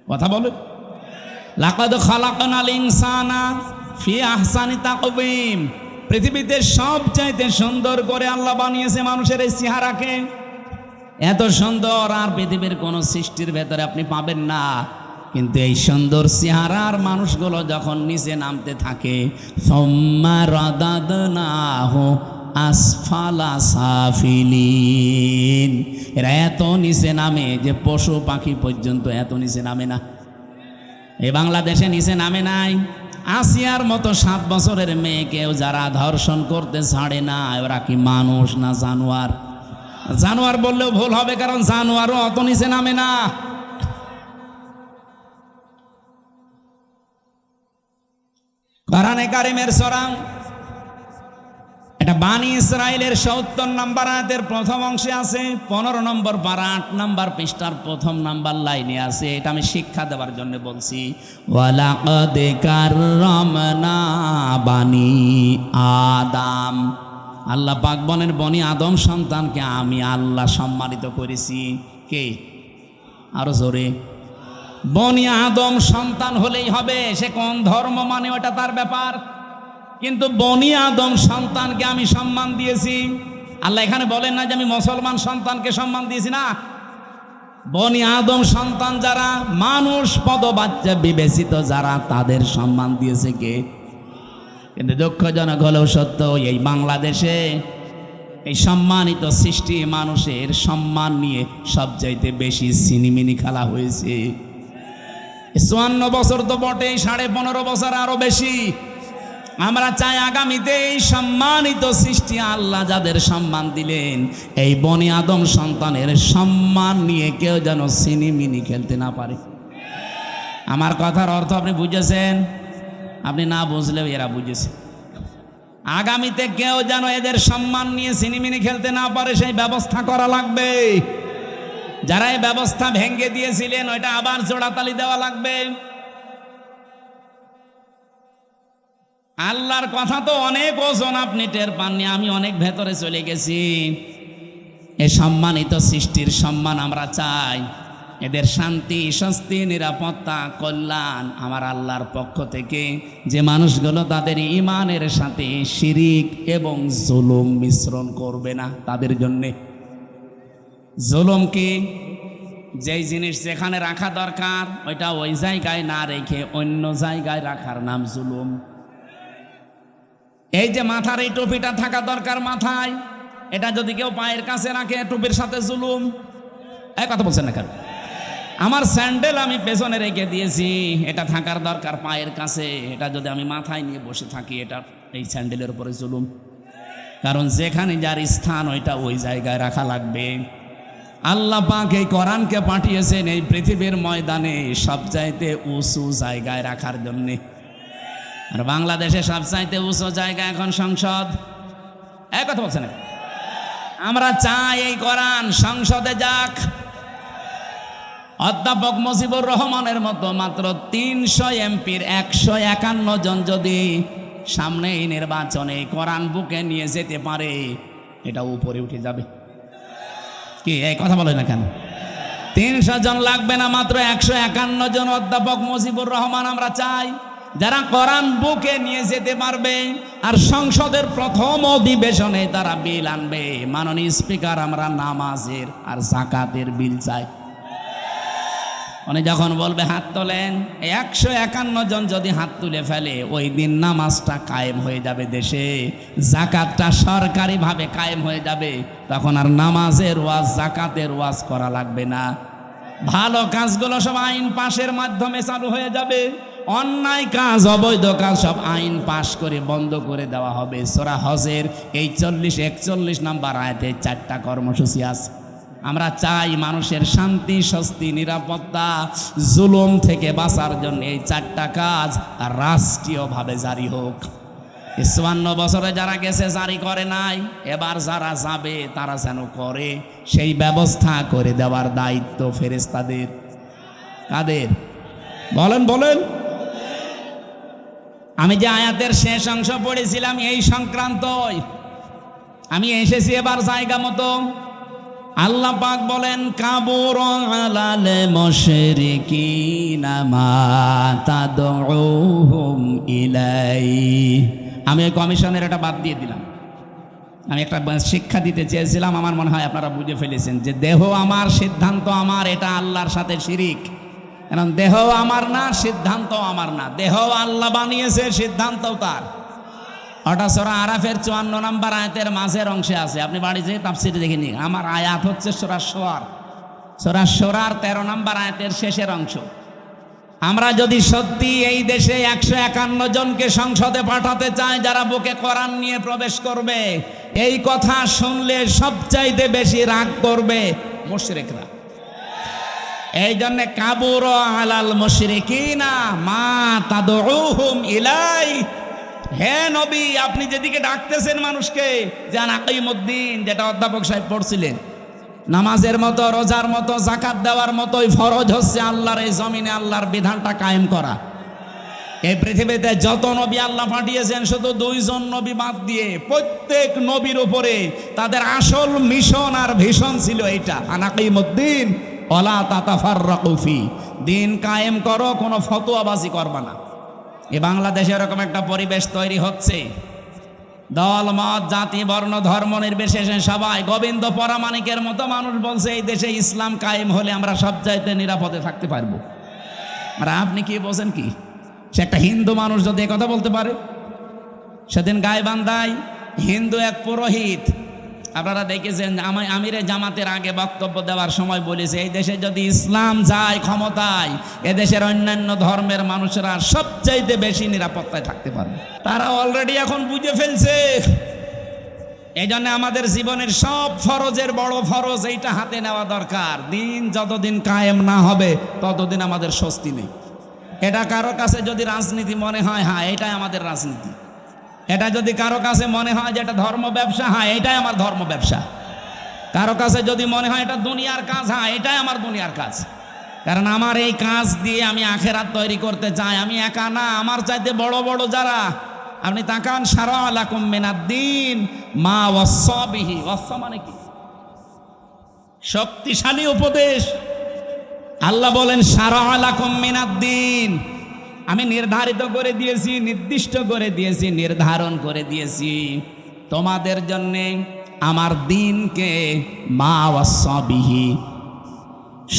কথা বলে লাকাদ খালাকনাল ইনসানা ফি আহসানি তাকওয়িম, পৃথিবীতে সবচাইতে সুন্দর করে আল্লাহ বানিয়েছে মানুষের এই চেহারাকে। এত সুন্দর আর পৃথিবীর কোন সৃষ্টির ভেতরে আপনি পাবেন না। কিন্তু এই সুন্দর চেহারার মানুষগুলো যখন নিচে নামতে থাকে, সুম্মা রাদাদনাহু আসফালা সাফিলিন, এরা এত নিচে নামে যে পশু পাখি পর্যন্ত এত নিচে নামে না। এই বাংলাদেশে নিচে নামে নাই। আসিয়ার মতো 7 বছরের মেয়েকেও যারা ধর্ষণ করতে ছাড়ে না, ওরা কি মানুষ না জানোয়ার? জানোয়ার বললেও ভুল হবে, কারণ জানোয়ারও অত নিচে নামে না। কোরআনে কারিমের সূরা এটা বানি ইসরাইলের ৭০ নম্বর আয়াতের প্রথম অংশে আছে, 15 নম্বর পারা 8 নম্বর পৃষ্ঠার প্রথম নাম্বার লাইনে আছে। এটা আমি শিক্ষা দেওয়ার জন্য বলছি। ওয়ালাকাদ কাররামনা বানি আদম, আল্লাহ পাক বলেন বনি আদম সন্তানকে আমি আল্লাহ সম্মানিত করেছি। কে? আরো জোরে। বনি আদম সন্তান হলেই হবে, সে কোন ধর্ম মানে ওটা তার ব্যাপার, কিন্তু বনি আদম সন্তানকে আমি সম্মান দিয়েছি। আল্লাহ এখানে বলেন না যে আমি মুসলমান সন্তানকে সম্মান দিয়েছি, না। বনি আদম সন্তান যারা মানুষ পদবাচ্চা বিবেচিত যারা, তাদের সম্মান দিয়েছে কে? কিন্তু দুঃখজনক হলেও সত্য, এই বাংলাদেশে এই সম্মানিত সৃষ্টি মানুষের সম্মান নিয়ে সবচাইতে বেশি সিনিমিনি খেলা হয়েছে। 54 বছর তো বটে, 15.5 বছর আরো বেশি। আমরা চাই আগামীতে এই সম্মানিত সৃষ্টি আল্লাহ যাদের সম্মান দিলেন, এই বনি আদম সন্তানের সম্মান নিয়ে কেউ যেন সিনিমিনি খেলতে না পারে। আমার কথার অর্থ আপনি বুঝেছেন? আপনি না বুঝলেও এরা বুঝেছে। আগামীতে কেউ যেন এদের সম্মান নিয়ে সিনিমিনি খেলতে না পারে, সেই ব্যবস্থা করা লাগবে। যারা এই ব্যবস্থা ভেঙে দিয়েছিলেন ওইটা আবার জোড়াতালি দেওয়া লাগবে। আল্লাহর কথা তো অনেক ওজন, আপনি টের পাননি, আমি অনেক ভেতরে চলে গেছি। এই সম্মানিত সৃষ্টির সম্মান আমরা চাই, এদের শান্তি স্বস্তি নিরাপত্তা কল্যাণ আমার আল্লাহর পক্ষ থেকে। যে মানুষগুলো তাদের ঈমানের সাথে শিরিক এবং জুলুম মিশ্রণ করবে না, তাদের জন্যে। জুলুম কি? যেই জিনিস যেখানে রাখা দরকার ওইটা ওই জায়গায় না রেখে অন্য জায়গায় রাখার নাম জুলুম। এই যে মাথার এই টুপিটা থাকা দরকার মাথায়, এটা যদি কেউ পায়ের কাছে রাখে টুপির সাথে জুলুম। এক কথা বলছেন না কেন? আমার স্যান্ডেল আমি পেছনে রেখে দিয়েছি, এটা থাকার দরকার পায়ের কাছে, এটা যদি আমি মাথায় নিয়ে বসে থাকি এটা এই স্যান্ডেলের উপরে জুলুম। কারণ যেখানে যার স্থান ওইটা ওই জায়গায় রাখা লাগবে। আল্লাহ পাক এই কোরআনকে পাঠিয়েছেন এই পৃথিবীর ময়দানে সবচাইতে উঁচু জায়গায় রাখার জন্যে। আর বাংলাদেশে সবচাইতে উঁচু জায়গা এখন সংসদ। এক কথা বলছেন না? আমরা চাই এই কোরআন সংসদে যাক। অধ্যাপক মুজিবুর রহমানের মতো মাত্র 300 এমপির 151 জন যদি সামনে এই নির্বাচনে কোরআন বুকে নিয়ে যেতে পারে, এটা উপরে উঠে যাবে। কি এই কথা বলে না কেন? 300 জন লাগবে না, মাত্র 151 জন অধ্যাপক মুজিবুর রহমান আমরা চাই, যারা কোরআন বুকে নিয়ে যেতে পারবে। আর সংসদের প্রথম অধিবেশনে তারা বিল আনবে। মাননীয় স্পিকার, আমরা নামাজের আর যাকাতের বিল চাই। উনি যখন বলবে হাত তোলেন, 151 জন যদি হাত তুলে ফেলে, ওই দিন নামাজটা কায়েম হয়ে যাবে দেশে, যাকাতটা সরকারিভাবে কায়েম হয়ে যাবে। তখন আর নামাজের ওয়াজ যাকাতের ওয়াজ করা লাগবে না। ভালো কাজগুলো সব আইন পাশের মাধ্যমে চালু হয়ে যাবে। অন্যায় কাজ, অবৈধ কাজ সব আইন পাশ করে বন্ধ করে দেওয়া হবে। সূরা হজের এই 40-41 নম্বর আয়াতে 4টা কর্মসূচি আছে। আমরা চাই মানুষের শান্তি, স্বস্তি, নিরাপত্তা, জুলুম থেকে বাঁচার জন্য এই 4টা কাজ রাষ্ট্রীয়ভাবে জারি হোক। 54 বছরে যারা গেছে জারি করে নাই, এবার যারা যাবে তারা যেন করে, সেই ব্যবস্থা করে দেওয়ার দায়িত্ব ফেরেশতাদের। কাদের? বলেন বলেন। আমি যে আয়াতের শেষ অংশ পড়েছিলাম এই সংক্রান্তই আমি এসেছি এবার জায়গা মতো। আল্লাহ পাক বলেন, কাবুর আলাল মুশরিকিনা মা তাদউহুম ইলাই। আমি ওই কমিশনের এটা বাদ দিয়ে দিলাম। আমি একটা শিক্ষা দিতে চেয়েছিলাম, আমার মনে হয় আপনারা বুঝে ফেলেছেন যে দেহ আমার, সিদ্ধান্ত আমার, এটা আল্লাহর সাথে শিরিক। কারণ দেহ আমার না, সিদ্ধান্ত আমার না। দেহ আল্লাহ বানিয়েছে, সিদ্ধান্তও তার। ওটা সূরা আরাফের 54 নম্বর আয়াতের মাঝের অংশে আছে, আপনি বাড়ি যেয়ে তাফসীরে দেখে নিন। আমার আয়াত হচ্ছে সূরা শোরার 13 নম্বর আয়াতের শেষের অংশ। আমরা যদি সত্যি এই দেশে 151 জনকে সংসদে পাঠাতে চাই যারা বুকে কোরআন নিয়ে প্রবেশ করবে, এই কথা শুনলে সবচাইতে বেশি রাগ করবে মুশরিকরা। এই জন্য কাবুর আলাল মুশরিকিনা মা তাদউহুম ইলাই। হে নবী, আপনি যেদিকে ডাকতেছেন মানুষকে, জান আকিমুদ্দিন, যেটা অধ্যাপক সাহেব পড়ছিলেন, নামাজের মতো, রোজার মতো, যাকাত দেওয়ার মতোই ফরজ হচ্ছে আল্লাহর এই জমিনে আল্লাহর বিধানটা কায়েম করা। এই পৃথিবীতে যত নবী আল্লাহ পাঠিয়েছেন, শুধু 2 জন নবী বাদ দিয়ে প্রত্যেক নবীর উপরে তাদের আসল মিশন আর ভিশন ছিল এইটা, আনাকিমুদ্দিন ওয়ালা তাতাফাররাকু ফি। দিন কায়েম করো, কোনো ফতোয়াবাজি করবা না। এই বাংলাদেশে এরকম একটা পরিবেশ তৈরি হচ্ছে, দল মত, জাতি, বর্ণ, ধর্ম নির্বিশেষে সবাই গোবিন্দ পরামানিকের মতো মানুষ বলছে এই দেশে ইসলাম কায়েম হলে আমরা সবচাইতে নিরাপদে থাকতে পারবো। আর আপনি কি বলছেন? কি সে একটা হিন্দু মানুষ যদি কথা বলতে পারে? সেদিন গাইবান্ধায় হিন্দু এক পুরোহিত, আপনারা দেখেছেন, আমিরে জামাতের আগে বক্তব্য দেওয়ার সময় বলেছে এই দেশে যদি ইসলাম যায় ক্ষমতায়, এদেশের অন্যান্য ধর্মের মানুষেরা সবচাইতে বেশি নিরাপত্তায় থাকতে পারবে। তারা অলরেডি এখন বুঝে ফেলছে। এই জন্য আমাদের জীবনের সব ফরজের বড় ফরজ এইটা হাতে নেওয়া দরকার। দিন যতদিন কায়েম না হবে ততদিন আমাদের স্বস্তি নেই। এটা কারো কাছে যদি রাজনীতি মনে হয়, হ্যাঁ এটাই আমাদের রাজনীতি। এটা যদি কারো কাছে মনে হয় যে এটা ধর্ম ব্যবসা, হ্যাঁ এটাই আমার ধর্ম ব্যবসা। কারো কাছে যদি মনে হয় এটা দুনিয়ার কাজ, হ্যাঁ এটাই আমার দুনিয়ার কাজ। কারণ আমার এই কাজ দিয়ে আমি আখেরাত তৈরি করতে চাই। আমি একা না, আমার চাইতে বড় বড় যারা, আপনি তাকান, শারাআ লাকুম মিনাদ-দীন মা ওয়াসসা বিহি। ওয়াসসা মানে কি? শক্তিশালী উপদেশ। আল্লাহ বলেন শারাআ লাকুম মিনাদ-দীন, আমি নির্ধারিত করে দিয়েছি, নির্দিষ্ট করে দিয়েছি, নির্ধারণ করে দিয়েছি তোমাদের জন্যে আমার দিনকে, মা ওয়াসসা বিহি,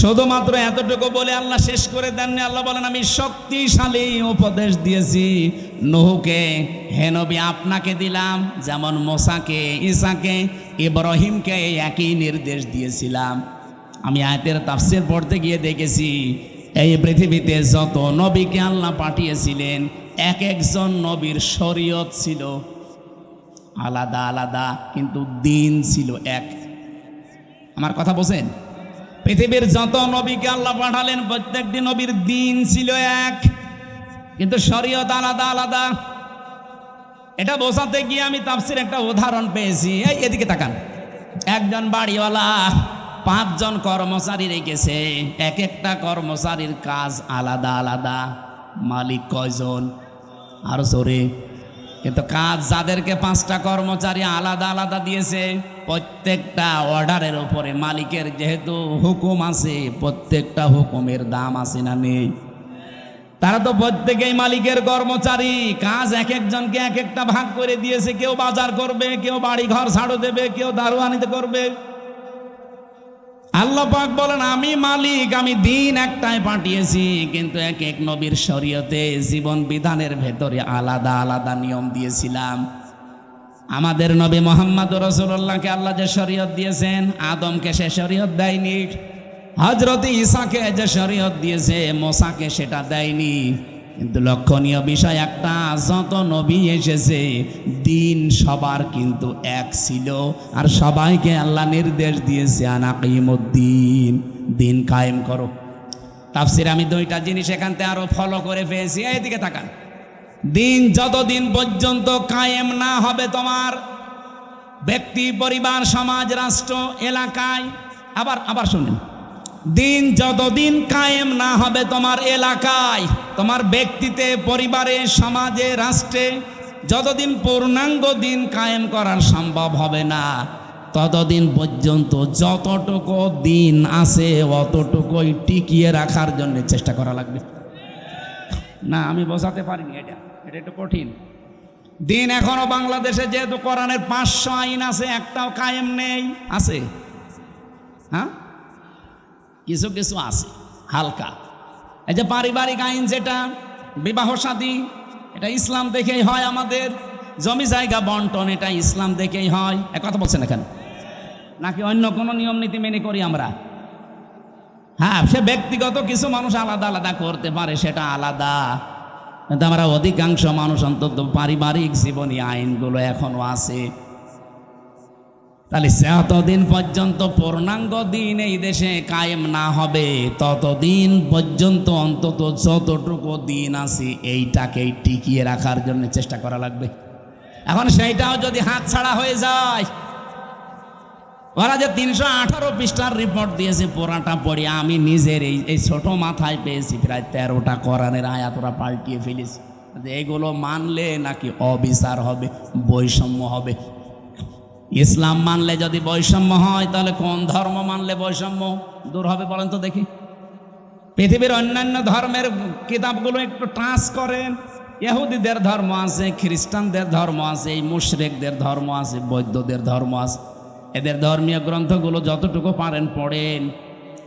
শুধুমাত্র এতটুকু বলে আল্লাহ শেষ করে দেননি। আল্লাহ বলেন, আমি শক্তিশালী উপদেশ দিয়েছি নূহকে, হে নবী আপনাকে দিলাম, যেমন মুসাকে, ঈসাকে, ইব্রাহিমকে একই নির্দেশ দিয়েছিলাম। আমি আয়াতের তাফসীর পড়তে গিয়ে দেখেছি, এই পৃথিবীতে যত নবীকে আল্লাহ পাঠিয়েছিলেন, এক একজন নবীর শরীয়ত ছিল আলাদা আলাদা, কিন্তু দিন ছিল এক। আমার কথা বোঝেন? পৃথিবীর যত নবীকে আল্লাহ পাঠালেন, প্রত্যেকটি নবীর দিন ছিল এক, কিন্তু শরীয়ত আলাদা আলাদা। এটা বোঝাতে গিয়ে আমি তাফসীরে একটা উদাহরণ পেয়েছি। এই এদিকে তাকান। একজন বাড়িওয়ালা 5 জন কর্মচারী রেখেছে, এক একটা কর্মচারীর কাজ আলাদা আলাদা। মালিক কয়জন? আরো জোরে। কিন্তু কাজ যাদেরকে 5টা কর্মচারী আলাদা আলাদা দিয়েছে, প্রত্যেকটা অর্ডারের উপরে মালিকের যেহেতু হুকুম আছে, প্রত্যেকটা হুকুমের দাম আছে না নেই? তারা তো প্রত্যেকেই মালিকের কর্মচারী, কাজ এক একজনকে এক একটা ভাগ করে দিয়েছে। কেউ বাজার করবে, কেউ বাড়ি ঘর ঝাড়ু দেবে, কেউ দারোয়ানিতে করবে। আল্লাহ পাক বলেন, আমি মালিক, আমি দিন একটাই পাঠিয়েছি, কিন্তু এক এক নবীর শরীয়তে জীবন বিধানের ভেতরে আলাদা আলাদা নিয়ম দিয়েছিলাম। আমাদের নবী মুহাম্মদ রাসূলুল্লাহকে আল্লাহ যে শরীয়ত দিয়েছেন, আদমকে সে শরীয়ত দেয়নি। হযরত ঈসাকে যে শরীয়ত দিয়েছে, মুসাকে সেটা দেয়নি। কিন্তু লক্ষণীয় বিষয় একটা, যত নবী এসেছে দিন সবার কিন্তু এক ছিল, আর সবাইকে আল্লাহ নির্দেশ দিয়েছে আনাকিমুদ্দিন, দিন কায়েম করো। তাফসীরে আমি 2টা জিনিস এখান থেকে আরো ফলো করে পেয়েছি। এইদিকে তাকান। দিন যতদিন পর্যন্ত কায়েম না হবে তোমার ব্যক্তি, পরিবার, সমাজ, রাষ্ট্র, এলাকায়, আবার শুনুন, দিন যতদিন কায়েম না হবে তোমার এলাকায়, তোমার ব্যক্তিতে, পরিবারে, সমাজে, রাষ্ট্রে, যতদিন পূর্ণাঙ্গ দিন কায়েম করার সম্ভব হবে না, ততদিন পর্যন্ত যতটুকু দিন আছে অতটুকুই টিকিয়ে রাখার জন্য চেষ্টা করা লাগবে। না আমি বোঝাতে পারিনি, এটা একটু কঠিন। দিন এখনো বাংলাদেশে যেহেতু কোরআনের 500 আইন আছে, একটাও কায়েম নেই। আছে? হ্যাঁ, কিছু কিছু আছে হালকা। এই যে পারিবারিক আইন, যেটা বিবাহ শাদী, এটা ইসলাম দেখেই হয়। আমাদের জমি জায়গা বন্টন, এটা ইসলাম দেখেই হয়। এক কথা বলছেন এখানে, নাকি অন্য কোনো নিয়ম নীতি মেনে করি আমরা? হ্যাঁ, সে ব্যক্তিগত কিছু মানুষ আলাদা আলাদা করতে পারে, সেটা আলাদা, কিন্তু আমরা অধিকাংশ মানুষ অন্তত পারিবারিক জীবনী আইনগুলো এখনো আছে। তাহলে যতদিন পর্যন্ত পূর্ণাঙ্গ দিন এই দেশে কায়েম না হবে, ততদিন পর্যন্ত অন্তত যতটুকু দিন আছে এইটাকেই টিকিয়ে রাখার জন্য চেষ্টা করা লাগবে। এখন সেইটাও যদি হাত ছাড়া হয়ে যায়, ওরা যে 318 পৃষ্ঠার রিপোর্ট দিয়েছে, পুরাটা পড়ে আমি নিজের এই ছোট মাথায় পেয়েছি প্রায় 13টা কোরআনের আয়াত ওরা পাল্টিয়ে ফেলেছি। এগুলো মানলে নাকি অবিচার হবে, বৈষম্য হবে। ইসলাম মানলে যদি বৈষম্য হয়, তাহলে কোন ধর্ম মানলে বৈষম্য দূর হবে বলেন তো দেখি? পৃথিবীর অন্যান্য ধর্মের কিতাবগুলো একটু ট্রান্স করেন। ইহুদিদের ধর্ম আছে, খ্রিস্টানদের ধর্ম আছে, এই মুশরিকদের ধর্ম আছে, বৌদ্ধদের ধর্ম আছে। এদের ধর্মীয় গ্রন্থগুলো যতটুকু পারেন পড়েন।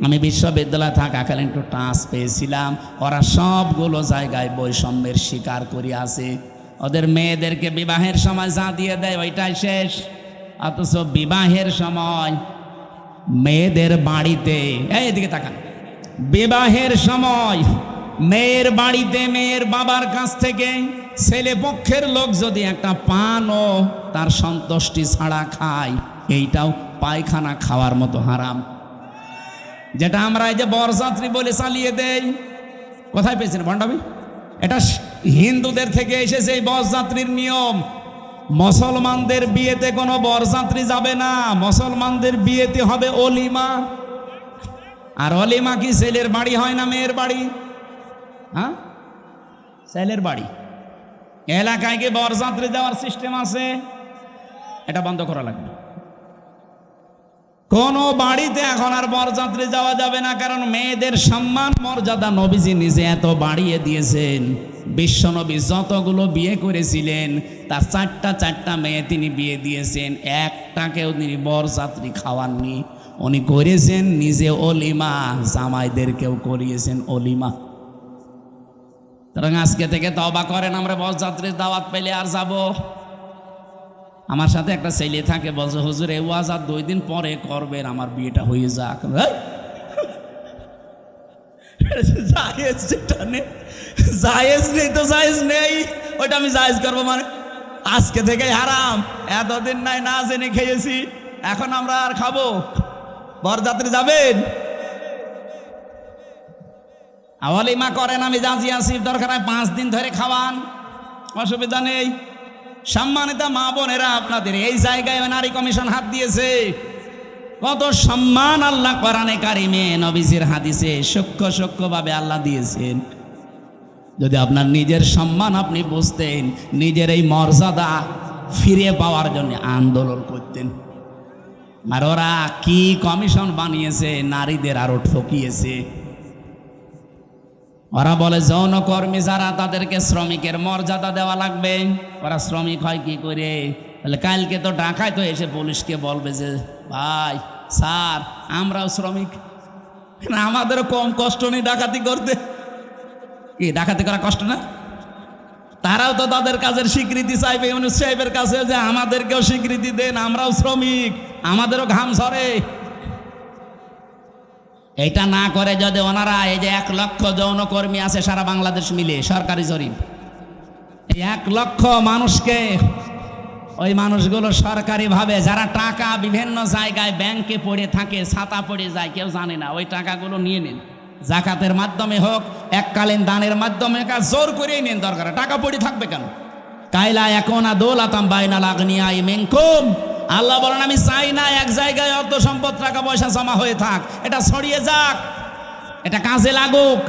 আমি বিশ্ববিদ্যালয়ে থাকাকালীন একটু ট্রান্স পেয়েছিলাম। ওরা সবগুলো জায়গায় বৈষম্যের শিকার করে আছে। ওদের মেয়েদেরকে বিবাহের সময় যা দিয়ে দেয় ওইটাই শেষ, অথচ বিবাহের সময় মেয়েদের বাড়িতে, এদিকে তাকান, বিবাহের সময় মেয়ের বাড়িতে মেয়ের বাবার কাছ থেকে ছেলে পক্ষের লোক যদি একটা পানও তার সন্তুষ্টি ছাড়া খায়, এইটাও পায়খানা খাওয়ার মতো হারাম। যেটা আমরা এই যে বরযাত্রী বলে চালিয়ে দেই, কোথায় পেয়েছেন ভণ্ডামি? এটা হিন্দুদের থেকে এসেছে এই বরযাত্রীর নিয়ম। মুসলমানদের বিয়েতে কোনো বরযাত্রী যাবে না, মুসলমানদের বিয়েতে হবে অলিমা। আর অলিমা কি ছেলের বাড়ি হয় না মেয়ের বাড়ি? হ্যাঁ, ছেলের বাড়ি। এলাকায় কি বরযাত্রী যাওয়ার সিস্টেম আছে? এটা বন্ধ করা লাগবে। কোন বাড়িতে এখন আর বরযাত্রী যাওয়া যাবে না, কারণ মেয়েদের সম্মান মর্যাদা নবীজি নিজে এত বাড়িয়ে দিয়েছেন। বিশ্বনবী যতগুলো বিয়ে করেছিলেন তার 4টা মেয়ে তিনি বিয়ে দিয়েছেন, একটাকেও তিনি বরযাত্রী খাওয়াননি। উনি করেছেন নিজে অলিমা, জামাইদেরকেও করিয়েছেন অলিমা। সুতরাং আজকে থেকে তওবা করেন, আমরা বরযাত্রীর দাওয়াত পেলে আর যাব। আমার সাথে একটা ছেলে থাকে, বলছে হুজুর এই ওয়াজ আর 2 দিন পরে করবেন, আমার বিয়েটা হয়ে যাক। জায়েজ যেটা নেই, জায়েজ নেই তো জায়েজ নেই, ওইটা আমি জায়েজ করবো মানে আজকে থেকে হারাম। এতদিন নাই না জেনে খেয়েছি, এখন আমরা আর খাবো? বরযাত্রী যাবেন, ওলিমা করেন, আমি রাজি আছি, দরকার হয় 5 দিন ধরে খাওয়ান, অসুবিধা নেই। সম্মানিত মা বোনেরা, আপনাদের এই জায়গায় নারী কমিশন হাত দিয়েছে। কত সম্মান আল্লাহ কোরআনে কারিমে নবীজির হাদিসে সূক্ষ্ম সূক্ষ্মভাবে আল্লাহ দিয়েছেন। যদি আপনার নিজের সম্মান আপনি বুঝতেন, নিজের এই মর্যাদা ফিরে পাওয়ার জন্য আন্দোলন করতেন। আর ওরা কি কমিশন বানিয়েছে, নারীদের আরো ঠকিয়েছে। ওরা বলে যৌনকর্মী যারা, তাদেরকে শ্রমিকের মর্যাদা দেওয়া লাগবে। ওরা শ্রমিক হয় কি করে? তাহলে কালকে তো ঢাকায় তো এসে পুলিশকে বলবে যে ভাই স্যার আমরাও শ্রমিক, আমাদেরও কম কষ্ট নেই ডাকাতি করতে। কি ডাকাতি করা কষ্ট না? তারাও তো তাদের কাজের স্বীকৃতি চাইবে ইউনূস সাহেবের কাছে, যে আমাদেরকেও স্বীকৃতি দেন, আমরাও শ্রমিক, আমাদেরও ঘাম ঝরে। এটা না করে যদি ওনারা, এই যে 1 লক্ষ যৌনকর্মী আছে সারা বাংলাদেশ মিলে, সরকারি জরিপ, এই 1 লক্ষ মানুষকে, ওই মানুষগুলো সরকারিভাবে যারা টাকা বিভিন্ন জায়গায় ব্যাংকে পড়ে থাকে, ছাতা পড়ে যায়, কেউ জানে না, ওই টাকাগুলো নিয়ে নিন। জাকাতের মাধ্যমে হোক, এককালীন দানের মাধ্যমে, জোর করেই নেন, দরকার টাকা পড়ে থাকবে কেন? কাইলা একুনা দৌলাতাম বাইনাল আগনিয়াই মিনকুম, আল্লাহ বলেন আমি চাই না এক জায়গায় অর্থ সম্পদ টাকা পয়সা জমা হয়ে থাক, এটা ছড়িয়ে যাক, এটা কাজে লাগুক।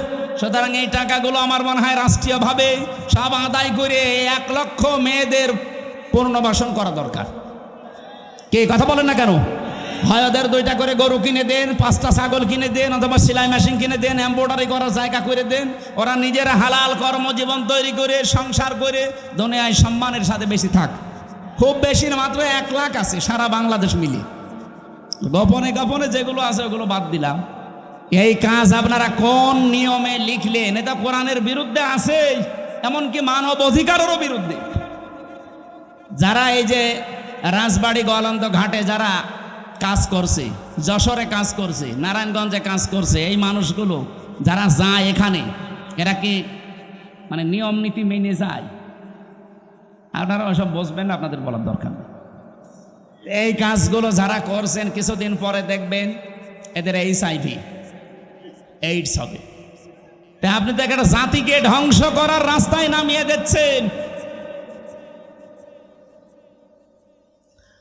সুতরাং এই টাকাগুলো আমার মনে হয় রাষ্ট্রীয়ভাবে সব আদায় করে 1 লক্ষ মেয়েদের পুনর্বাসন করা দরকার। কে কথা বলেন না কেন? হয় ওদের 2টা করে গরু কিনে দেন, 5টা ছাগল কিনে দেন, অথবা সেলাই মেশিন কিনে দেন, এমব্রয়ডারি করার জায়গা করে দেন। ওরা নিজেরা হালাল কর্মজীবন তৈরি করে সংসার করে দুনিয়ায় সম্মানের সাথে বেশি থাক। খুব বেশি না, মাত্র 1 লাখ আছে সারা বাংলাদেশ মিলে। গোপনে গোপনে যেগুলো আছে ওগুলো বাদ দিলাম। এই কাজ আপনারা কোন নিয়মে লিখলেন? এটা কোরআনের বিরুদ্ধে আছে, এমনকি মানব অধিকারেরও বিরুদ্ধে। যারা এই যে রাজবাড়ি গোয়ালন্দ ঘাটে যারা কাজ করছে, যশোরে কাজ করছে, নারায়ণগঞ্জে কাজ করছে, এই মানুষগুলো যারা যায় এখানে, এরা কি মানে নিয়ম নীতি মেনে যায়? আপনারা ওসব বুঝবেন না, আপনাদের বলার দরকার নেই। এই কাজগুলো যারা করছেন, কিছুদিন পরে দেখবেন এদের এইডস হবে। তা আপনি তো একটা জাতিকে ধ্বংস করার রাস্তায় নামিয়ে দিচ্ছেন।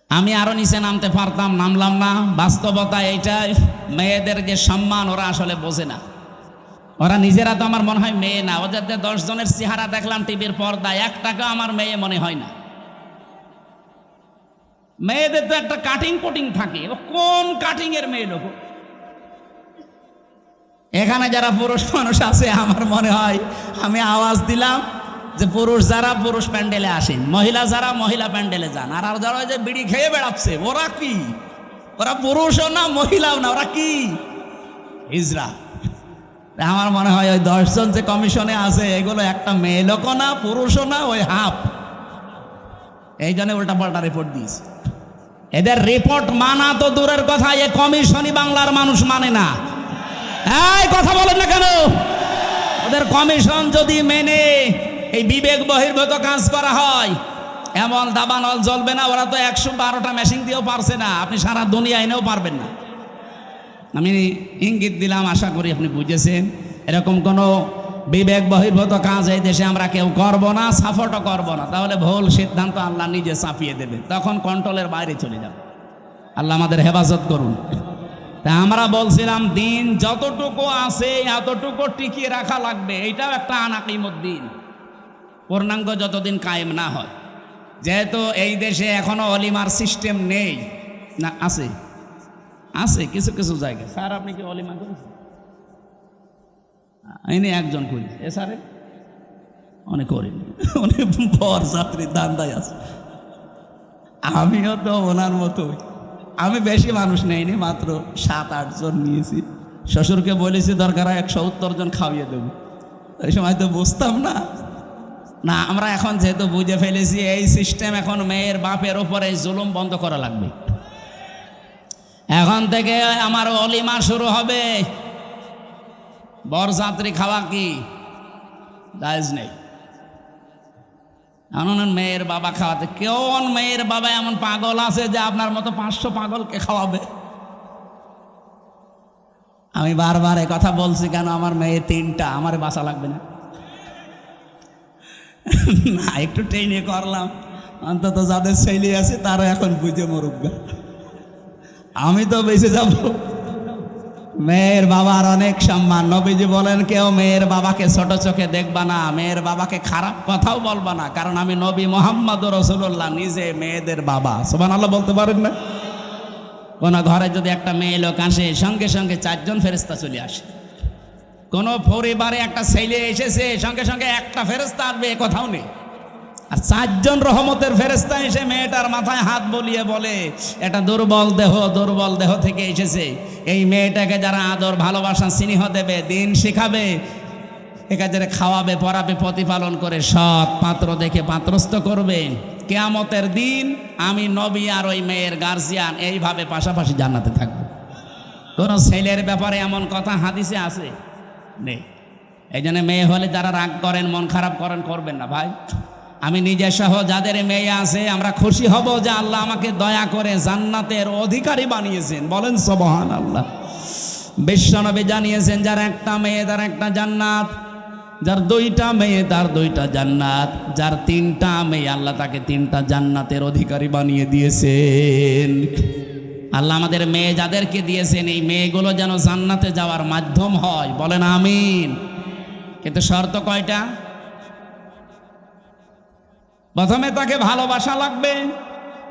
আমি আরো নিচে নামতে পারতাম, নামলাম না। বাস্তবতা এইটাই, মেয়েদের যে সম্মান ওরা আসলে বোঝে না। ওরা নিজেরা তো আমার মনে হয় মেয়ে না। ওদের 10 জনের চেহারা দেখলাম টিভির পর্দায়, একটাকে আমার মেয়ে মনে হয় না। মেয়েদের তো একটা কাটিং কুটিং থাকে, কোন কাটিং এর মেয়ে লোক? এখানে যারা পুরুষ মানুষ আছে, আমার মনে হয় আমি আওয়াজ দিলাম যে পুরুষ যারা পুরুষ প্যান্ডেলে আসেন, মহিলা যারা মহিলা প্যান্ডেলে যান। আর যারা যে বিড়ি খেয়ে বেড়াচ্ছে, ওরা কি? ওরা পুরুষও না মহিলাও না, ওরা কি? হিজড়া। আমার মনে হয় ওই 10 জন যে কমিশনে আছে, এগুলো একটা মেয়ে লোকও না, পুরুষও না, ওই হাফ। এই জন্য উল্টা পাল্টা রিপোর্ট দিয়েছে। এদের রিপোর্ট মানা তো দূরের কথা, এ কমিশনই বাংলার মানুষ মানে না। এই কথা বলেন না কেন? ওদের কমিশন যদি মেনে এই বিবেক বহির্ভূত কাজ করা হয়, এমন দাবানল জ্বলবে না। ওরা তো 112টা মেশিন দিয়েও পারছে না, আপনি সারা দুনিয়া এনেও পারবেন না। আমি ইঙ্গিত দিলাম, আশা করি আপনি বুঝেছেন। এরকম কোনো বিবেক বহির্ভূত কাজ এই দেশে আমরা কেউ করব না, সাপোর্টও করব না। তাহলে ভুল সিদ্ধান্ত আল্লাহ নিজে চাপিয়ে দেবে, তখন কন্ট্রোলের বাইরে চলে যাবে। আল্লাহ আমাদের হেফাজত করুন। তা আমরা বলছিলাম দিন যতটুকু আছে এতটুকু টিকিয়ে রাখা লাগবে। এইটাও একটা আনাকিমুদ্দিন, পূর্ণাঙ্গ যতদিন কায়েম না হয়। যেহেতু এই দেশে এখনো অলিমার সিস্টেম নেই না, আছে আছে কিছু কিছু জায়গায়। স্যার আপনি কি অলিমা করেছেন? এনে একজন করি, এ স্যারে অনেক করিনি, অনেক বর যাত্রী দান্দায় আছে। আমিও তো ওনার মতোই, আমি বেশি মানুষ নেইনি, মাত্র 7-8 জন নিয়েছি। শ্বশুরকে বলেছি দরকার হয় 170 জন খাওয়িয়ে দেবো। ওই সময় তো বুঝতাম না। না, আমরা এখন যেহেতু বুঝে ফেলেছি এই সিস্টেম, এখন মেয়ের বাপের ওপরে জুলুম বন্ধ করা লাগবে। এখন থেকে আমার অলিমা শুরু হবে। বরযাত্রী খাওয়া কি জায়েজ নেই। এমন মেয়ের বাবা খাওয়াতে, কেমন মেয়ের বাবা এমন পাগল আছে যে আপনার মতো 500 পাগলকে খাওয়াবে? আমি বারবার এ কথা বলছি কেন, আমার মেয়ে 3টা, আমার বাসা লাগবে না। না, একটু ট্রেনে করলাম, অন্তত যাদের ছেলে আছে তারা এখন বুঝে মরুক, আমি তো বেঁচে যাব। মেয়ের বাবার অনেক সম্মান। নবীজি বলেন কেউ মেয়ের বাবাকে ছোট চোখে দেখবা না, মেয়ের বাবাকে খারাপ কথাও বলবা না, কারণ আমি নবী মুহাম্মদ রাসূলুল্লাহ নিজে মেয়েদের বাবা। সুবহানাল্লাহ বলতে পারেন না? কোন ঘরে যদি একটা মেয়ে লোক আসে, সঙ্গে সঙ্গে 4 জন ফেরেশতা চলে আসে। কোন পরিবারে একটা ছেলে এসেছে, সঙ্গে সঙ্গে একটা ফেরেশতা আসবে, এ কথাও নেই। আর 4 জন রহমতের ফেরেশতা এসে মেয়েটার মাথায় হাত বলিয়ে বলে এটা দুর্বল দেহ থেকে এসেছে, এই মেয়েটাকে যারা আদর ভালোবাসা স্নেহ দেবে, দিন শেখাবে, একাজে খাওয়াবে, পড়াবে, প্রতিপালন করে সৎ পাত্র দেখে পাত্রস্থ করবে, কিয়ামতের দিন আমি নবী আর ওই মেয়ের গার্জিয়ান এইভাবে পাশাপাশি জান্নাতে থাকবো। কোন ছেলের ব্যাপারে এমন কথা হাদিসে আছে নেই। এই জন্য মেয়ে হলে যারা রাগ করেন, মন খারাপ করেন, করবেন না ভাই। আমি নিজে সহ যাদের মেয়ে আছে আমরা খুশি হব যে আল্লাহ আমাকে দয়া করে জান্নাতের অধিকারী বানিয়েছেন। বলেন সুবহানাল্লাহ। বিশ্বনবী জানিয়েছেন যার একটা মেয়ে তার একটা জান্নাত, যার 2টা মেয়ে তার 2টা জান্নাত, যার 3টা মেয়ে আল্লাহ তাকে 3টা জান্নাতের অধিকারী বানিয়ে দিয়েছেন। আল্লাহ আমাদের মেয়ে যাদেরকে দিয়েছেন এই মেয়েগুলো যেন জান্নাতে যাওয়ার মাধ্যম হয়। বলেন আমিন। কিন্তু শর্ত কয়টা? প্রথমে তাকে ভালোবাসা লাগবে,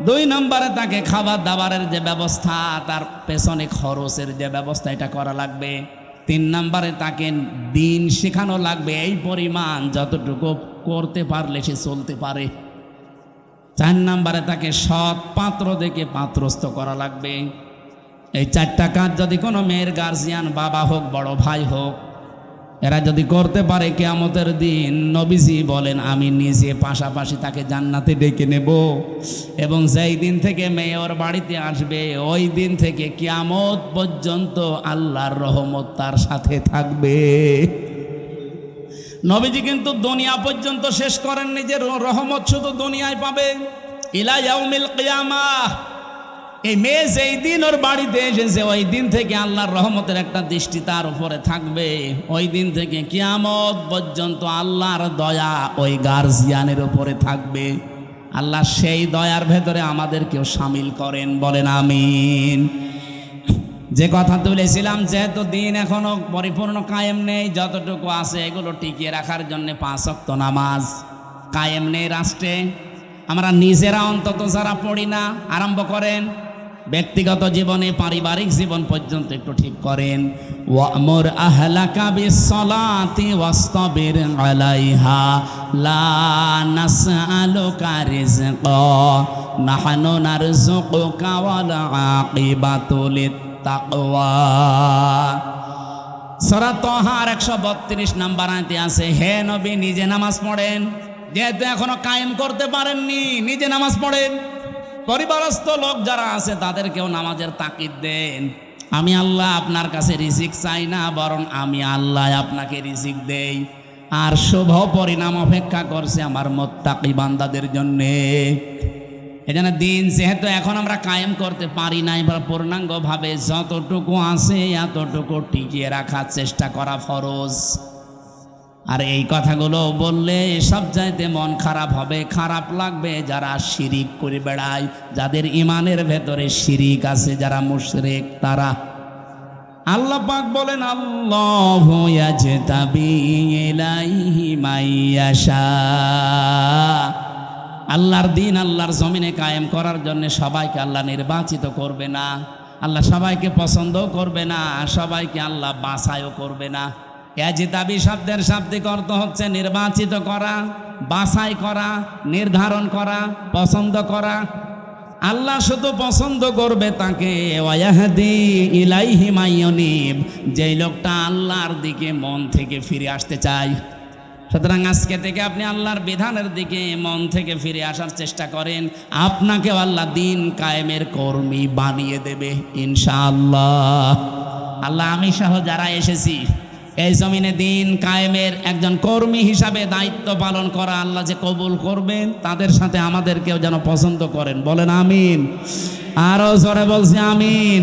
2 নম্বরে তাকে খাবার দাবারের যে ব্যবস্থা, তার পেছনে খরচের যে ব্যবস্থা, এটা করা লাগবে। 3 নম্বরে তাকে দিন শেখানো লাগবে এই পরিমাণ যতটুকু করতে পারলে সে চলতে পারে। 4 নম্বরে তাকে সৎ পাত্র দেখে পাত্রস্থ করা লাগবে। এই 4টা কাজ যদি কোনো মেয়ের গার্জিয়ান, বাবা হোক বড় ভাই হোক, এরা যদি করতে পারে, কিয়ামতের দিন নবীজি বলেন আমি নিজে পাশাপাশি তাকে জান্নাতে ডেকে নেব, এবং যেই দিন থেকে মেয়ে ওর বাড়িতে আসবে ওই দিন থেকে কিয়ামত পর্যন্ত আল্লাহর রহমত তার সাথে থাকবে। নবীজি কিন্তু দুনিয়া পর্যন্ত শেষ করেননি যে রহমত শুধু দুনিয়ায় পাবে, ইলা ইয়াউমিল কিয়ামাহ। এই মেয়ে যেই দিন ওর বাড়িতে এসেছে ওই দিন থেকে আল্লাহর রহমতের একটা দৃষ্টি তার উপরে থাকবে, ওই দিন থেকে কিয়ামত পর্যন্ত আল্লাহর দয়া ওই গার্জিয়ানের উপরে থাকবে। আল্লাহ সেই দয়ার ভেতরে আমাদেরকেও শামিল করেন। বলেন আমিন। যে কথা তুলেছিলাম, যেহেতু দিন এখনো পরিপূর্ণ কায়েম নেই, যতটুকু আছে এগুলো টিকিয়ে রাখার জন্য 5 ওয়াক্ত নামাজ কায়েম নেই রাষ্ট্রে। আমরা নিজেরা অন্তত যারা পড়ি না, আরম্ভ করেন। ব্যক্তিগত জীবনে, পারিবারিক জীবন পর্যন্ত একটু ঠিক করেন। ওয়ামুর আহলাকা বিসসালাতি ওয়াসতাবির আলাইহা লা নাসআলুকা রিজকা নাহনু নারযুকুকা ওয়াল আকিবাতু লিত্তাকওয়া। সূরা তাহার 132 নম্বর আয়াতে আছে, হে নবী নিজে নামাজ পড়েন। যেহেতু এখনো কায়েম করতে পারেননি, নিজে নামাজ পড়েন। পরিবারস্থ লোক যারা আছে তাদেরকেও নামাজের তাকিদ দেন। আমি আল্লাহ আপনার কাছে রিজিক চাই না, বরং আমি আল্লাহ আপনাকে রিজিক দেই, আর শুভ পরিণাম অপেক্ষা করছে আমার মুত্তাকি বান্দাদের জন্যে। এজন্য দিন যেহেতু এখন আমরা কায়েম করতে পারি না, এবার পূর্ণাঙ্গভাবে যতটুকু আছে এতটুকু টিকিয়ে রাখার চেষ্টা করা ফরজ। আর এই কথাগুলো বললে সব চাইতে মন খারাপ হবে, খারাপ লাগবে যারা শিরিক করে বেড়ায়, যাদের ইমানের ভেতরে শিরিক আছে, যারা মুশরিক তারা। আল্লাহ পাক বলেন আল্লাহু ইয়াজতাবি ইলাইহি মাইয়াশা। আল্লাহর দিন আল্লাহর জমিনে কায়েম করার জন্য সবাইকে আল্লাহ নির্বাচিত করবে না, আল্লাহ সবাইকে পছন্দও করবে না, সবাইকে আল্লাহ বাছাইও করবে না। ইয়াজতাবি শব্দের শাব্দিক অর্থ হচ্ছে নির্বাচিত করা, বাছাই করা, নির্ধারণ করা, পছন্দ করা। আল্লাহ শুধু পছন্দ করবে তাকে, ওয়াহদি ইলাইহি মাইয়ুনিব, যেই লোকটা আল্লাহর দিকে মন থেকে ফিরে আসতে চায়। সুতরাং আজকে থেকে আপনি আল্লাহর বিধানের দিকে মন থেকে ফিরে আসার চেষ্টা করেন, আপনাকেও আল্লাহ দিন কায়েমের কর্মী বানিয়ে দেবে ইনশাআল্লাহ। আল্লাহ আমি সহ যারা এসেছি এই জমিনে দিন কায়েমের একজন কর্মী হিসাবে দায়িত্ব পালন করা আল্লাহ যে কবুল করবেন, তাদের সাথে আমাদেরকেও যেন পছন্দ করেন। বলেন আমিন। আরো জোরে বলছি আমিন।